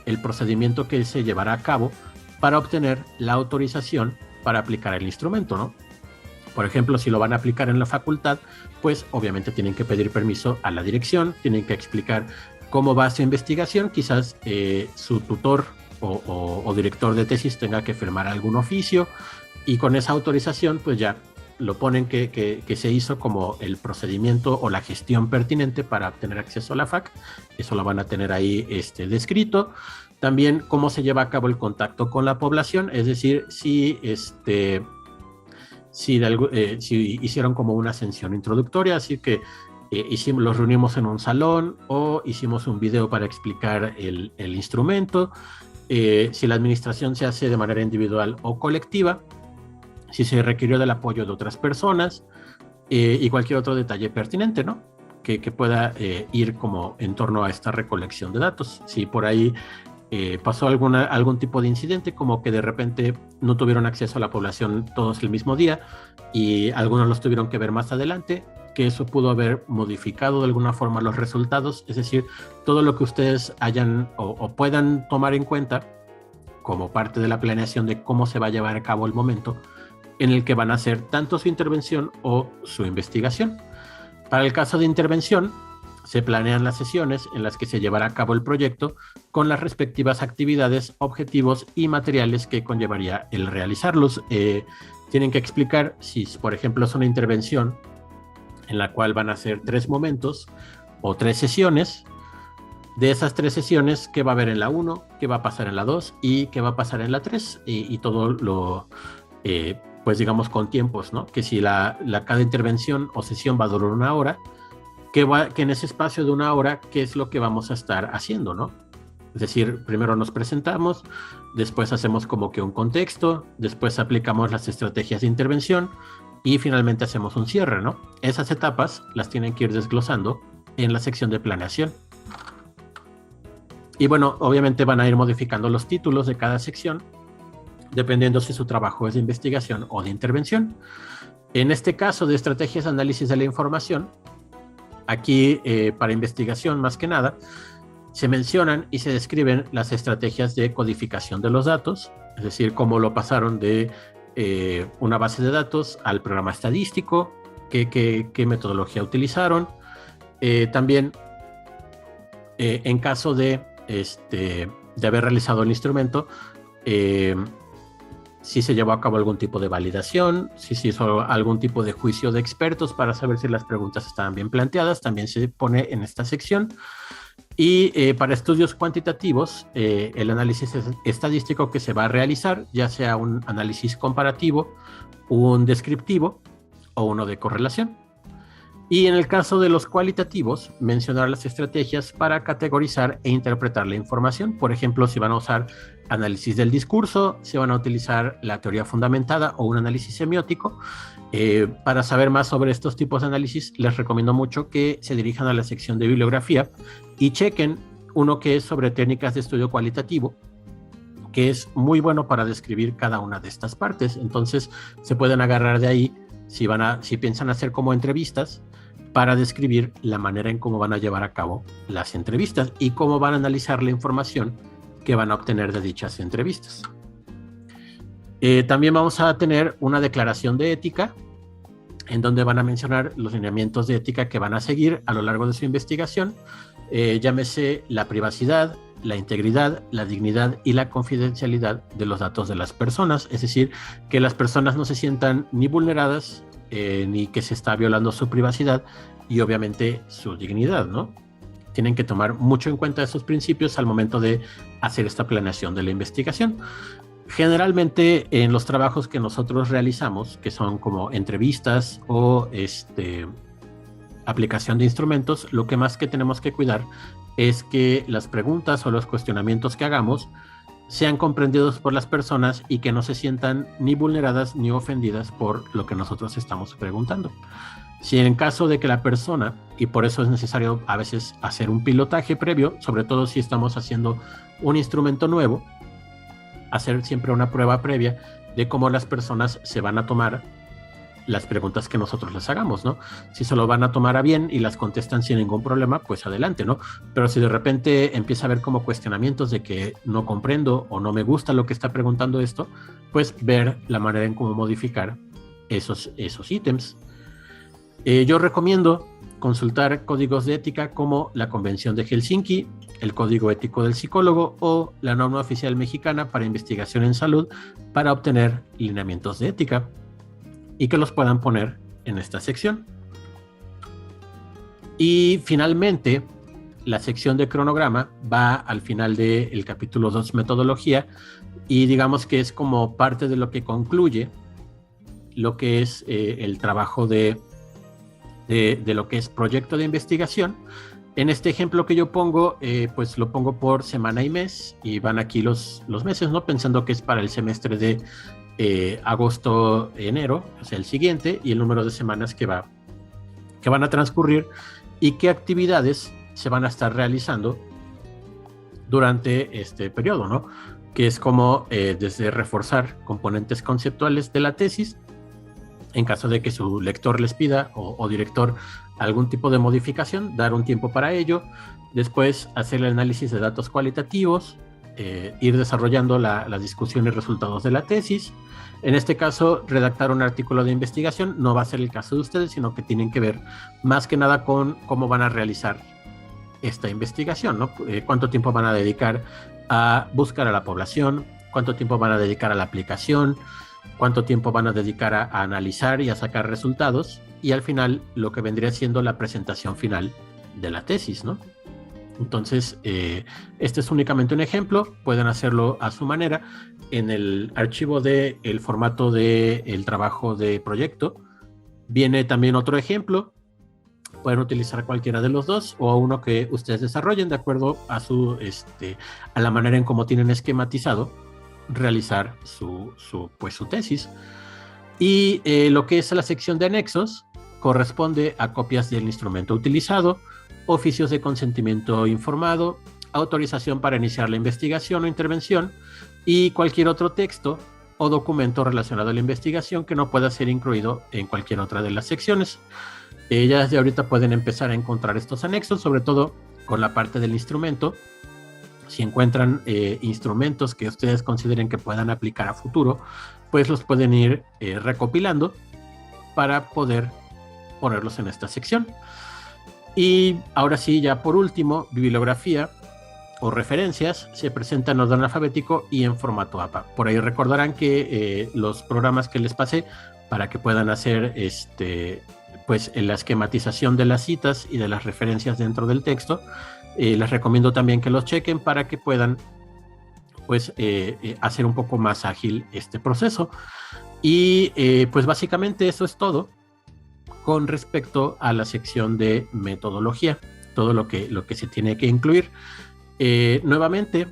el procedimiento que se llevará a cabo para obtener la autorización para aplicar el instrumento, ¿no? Por ejemplo, si lo van a aplicar en la facultad, pues obviamente tienen que pedir permiso a la dirección, tienen que explicar cómo va su investigación, quizás su tutor o director de tesis tenga que firmar algún oficio y con esa autorización pues ya lo ponen que se hizo como el procedimiento o la gestión pertinente para obtener acceso a la FAC. Eso lo van a tener ahí descrito. También cómo se lleva a cabo el contacto con la población, es decir, si hicieron como una sesión introductoria, así que los reunimos en un salón o hicimos un video para explicar el instrumento, si la administración se hace de manera individual o colectiva, si se requirió del apoyo de otras personas y cualquier otro detalle pertinente, ¿no? Que pueda ir como en torno a esta recolección de datos. Si por ahí pasó algún tipo de incidente, como que de repente no tuvieron acceso a la población todos el mismo día y algunos los tuvieron que ver más adelante, que eso pudo haber modificado de alguna forma los resultados, es decir, todo lo que ustedes hayan o puedan tomar en cuenta como parte de la planeación de cómo se va a llevar a cabo el momento en el que van a hacer tanto su intervención o su investigación. Para el caso de intervención, se planean las sesiones en las que se llevará a cabo el proyecto con las respectivas actividades, objetivos y materiales que conllevaría el realizarlos. Tienen que explicar si, por ejemplo, es una intervención en la cual van a hacer 3 momentos o 3 sesiones. De esas 3 sesiones, ¿qué va a haber en la 1? ¿Qué va a pasar en la 2? ¿Y qué va a pasar en la 3? Y todo lo... pues digamos con tiempos, ¿no? Que si cada intervención o sesión va a durar 1 hora, que en ese espacio de 1 hora, ¿qué es lo que vamos a estar haciendo, ¿no? Es decir, primero nos presentamos, después hacemos como que un contexto, después aplicamos las estrategias de intervención y finalmente hacemos un cierre, ¿no? Esas etapas las tienen que ir desglosando en la sección de planeación. Y bueno, obviamente van a ir modificando los títulos de cada sección dependiendo si su trabajo es de investigación o de intervención. En este caso de estrategias de análisis de la información, aquí para investigación más que nada, se mencionan y se describen las estrategias de codificación de los datos, es decir, cómo lo pasaron de una base de datos al programa estadístico, qué metodología utilizaron. También, en caso de haber realizado el instrumento, si se llevó a cabo algún tipo de validación, si se hizo algún tipo de juicio de expertos para saber si las preguntas estaban bien planteadas, también se pone en esta sección. Y para estudios cuantitativos, el análisis estadístico que se va a realizar, ya sea un análisis comparativo, un descriptivo o uno de correlación. Y en el caso de los cualitativos, mencionar las estrategias para categorizar e interpretar la información. Por ejemplo, si van a usar análisis del discurso, si van a utilizar la teoría fundamentada o un análisis semiótico. Para saber más sobre estos tipos de análisis, les recomiendo mucho que se dirijan a la sección de bibliografía y chequen uno que es sobre técnicas de estudio cualitativo, que es muy bueno para describir cada una de estas partes. Entonces, se pueden agarrar de ahí si piensan hacer como entrevistas, para describir la manera en cómo van a llevar a cabo las entrevistas y cómo van a analizar la información que van a obtener de dichas entrevistas. También vamos a tener una declaración de ética en donde van a mencionar los lineamientos de ética que van a seguir a lo largo de su investigación, llámese la privacidad, la integridad, la dignidad y la confidencialidad de los datos de las personas, es decir, que las personas no se sientan ni vulneradas ni que se está violando su privacidad y obviamente su dignidad, ¿no? Tienen que tomar mucho en cuenta esos principios al momento de hacer esta planeación de la investigación. Generalmente en los trabajos que nosotros realizamos, que son como entrevistas o aplicación de instrumentos, lo que más que tenemos que cuidar es que las preguntas o los cuestionamientos que hagamos sean comprendidos por las personas y que no se sientan ni vulneradas ni ofendidas por lo que nosotros estamos preguntando. Si en caso de que la persona, y por eso es necesario a veces hacer un pilotaje previo, sobre todo si estamos haciendo un instrumento nuevo, hacer siempre una prueba previa de cómo las personas se van a tomar las preguntas que nosotros les hagamos, ¿no? Si se lo van a tomar a bien y las contestan sin ningún problema, pues adelante, ¿no? Pero si de repente empieza a haber como cuestionamientos de que no comprendo o no me gusta lo que está preguntando esto, pues ver la manera en cómo modificar esos ítems. Yo recomiendo consultar códigos de ética como la Convención de Helsinki, el Código Ético del Psicólogo o la Norma Oficial Mexicana para Investigación en Salud para obtener lineamientos de ética y que los puedan poner en esta sección. Y finalmente, la sección de cronograma va al final del capítulo 2, metodología, y digamos que es como parte de lo que concluye lo que es el trabajo de lo que es proyecto de investigación. En este ejemplo que yo pongo, pues lo pongo por semana y mes, y van aquí los meses, ¿no? Pensando que es para el semestre de agosto, enero, o sea, el siguiente, y el número de semanas que van a transcurrir y qué actividades se van a estar realizando durante este periodo, ¿no? Que es como desde reforzar componentes conceptuales de la tesis, en caso de que su lector les pida o director algún tipo de modificación, dar un tiempo para ello, después hacer el análisis de datos cualitativos, ir desarrollando las discusiones y resultados de la tesis. En este caso, redactar un artículo de investigación no va a ser el caso de ustedes, sino que tienen que ver más que nada con cómo van a realizar esta investigación, ¿no? Cuánto tiempo van a dedicar a buscar a la población, cuánto tiempo van a dedicar a la aplicación, cuánto tiempo van a dedicar a analizar y a sacar resultados, y al final lo que vendría siendo la presentación final de la tesis, ¿no? Entonces, este es únicamente un ejemplo, pueden hacerlo a su manera. En el archivo del formato del trabajo de proyecto viene también otro ejemplo. Pueden utilizar cualquiera de los dos o uno que ustedes desarrollen de acuerdo a a la manera en cómo tienen esquematizado realizar su tesis. Y lo que es la sección de anexos corresponde a copias del instrumento utilizado, oficios de consentimiento informado, autorización para iniciar la investigación o intervención y cualquier otro texto o documento relacionado a la investigación que no pueda ser incluido en cualquier otra de las secciones. Ya desde ahorita pueden empezar a encontrar estos anexos, sobre todo con la parte del instrumento. Si encuentran instrumentos que ustedes consideren que puedan aplicar a futuro, pues los pueden ir recopilando para poder ponerlos en esta sección. Y ahora sí, ya por último, bibliografía o referencias se presentan en orden alfabético y en formato APA. Por ahí recordarán que los programas que les pasé para que puedan hacer pues la esquematización de las citas y de las referencias dentro del texto, les recomiendo también que los chequen para que puedan pues hacer un poco más ágil este proceso. Y pues básicamente eso es todo con respecto a la sección de metodología, todo lo que se tiene que incluir. Nuevamente,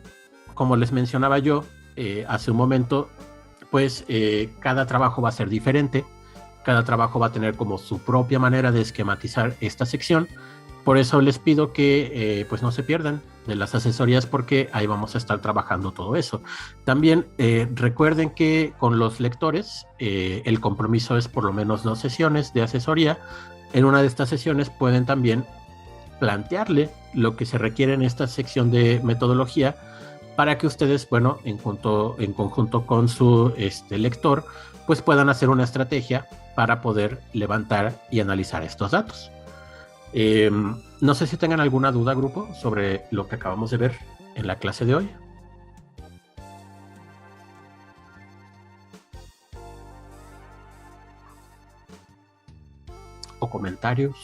como les mencionaba yo hace un momento, pues cada trabajo va a ser diferente, cada trabajo va a tener como su propia manera de esquematizar esta sección. Por eso les pido que pues no se pierdan de las asesorías, porque ahí vamos a estar trabajando todo eso. También recuerden que con los lectores el compromiso es por lo menos 2 sesiones de asesoría. En una de estas sesiones pueden también plantearle lo que se requiere en esta sección de metodología para que ustedes, bueno, en conjunto con su lector, pues puedan hacer una estrategia para poder levantar y analizar estos datos. No sé si tengan alguna duda, grupo, sobre lo que acabamos de ver en la clase de hoy. O comentarios,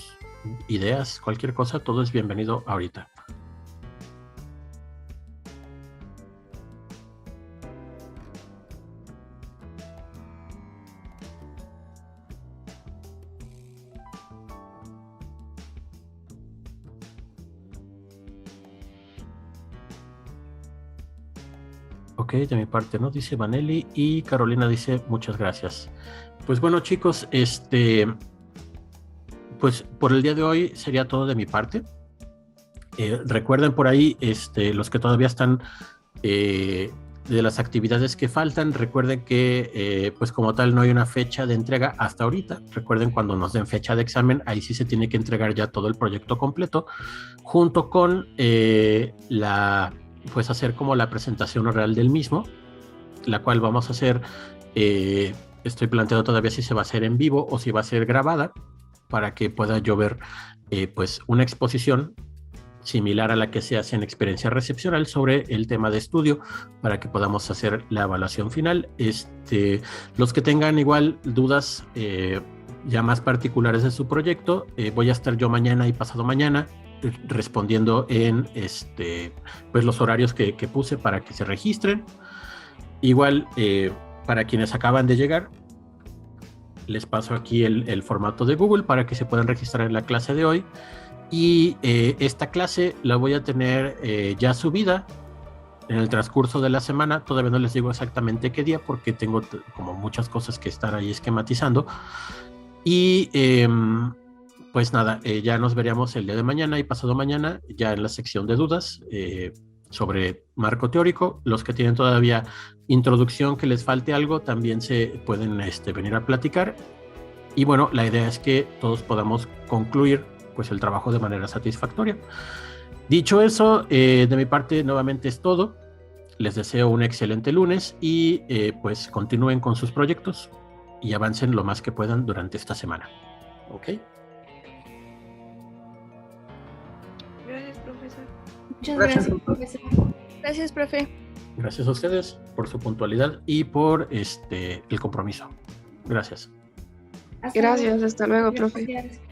ideas, cualquier cosa, todo es bienvenido ahorita. Ok, de mi parte no, dice Vanelli, y Carolina dice muchas gracias. Pues bueno, chicos, pues por el día de hoy sería todo de mi parte. Recuerden por ahí, los que todavía están de las actividades que faltan, recuerden que pues como tal no hay una fecha de entrega hasta ahorita. Recuerden, cuando nos den fecha de examen, ahí sí se tiene que entregar ya todo el proyecto completo, junto con pues hacer como la presentación real del mismo, la cual vamos a hacer, estoy planteando todavía si se va a hacer en vivo o si va a ser grabada, para que pueda yo ver pues una exposición similar a la que se hace en experiencia recepcional sobre el tema de estudio, para que podamos hacer la evaluación final. Los que tengan igual dudas ya más particulares de su proyecto, voy a estar yo mañana y pasado mañana respondiendo en pues los horarios que puse para que se registren. Igual, para quienes acaban de llegar, les paso aquí el formato de Google para que se puedan registrar en la clase de hoy. Y esta clase la voy a tener ya subida en el transcurso de la semana. Todavía no les digo exactamente qué día, porque tengo como muchas cosas que estar ahí esquematizando. Y pues nada, ya nos veríamos el día de mañana y pasado mañana ya en la sección de dudas sobre marco teórico. Los que tienen todavía introducción, que les falte algo, también se pueden venir a platicar. Y bueno, la idea es que todos podamos concluir pues el trabajo de manera satisfactoria. Dicho eso, de mi parte nuevamente es todo. Les deseo un excelente lunes y pues continúen con sus proyectos y avancen lo más que puedan durante esta semana. ¿Ok? Gracias, profesor. Muchas gracias, profesor. Gracias, profe. Gracias a ustedes por su puntualidad y por el compromiso. Gracias. Gracias, hasta luego, profe. Gracias.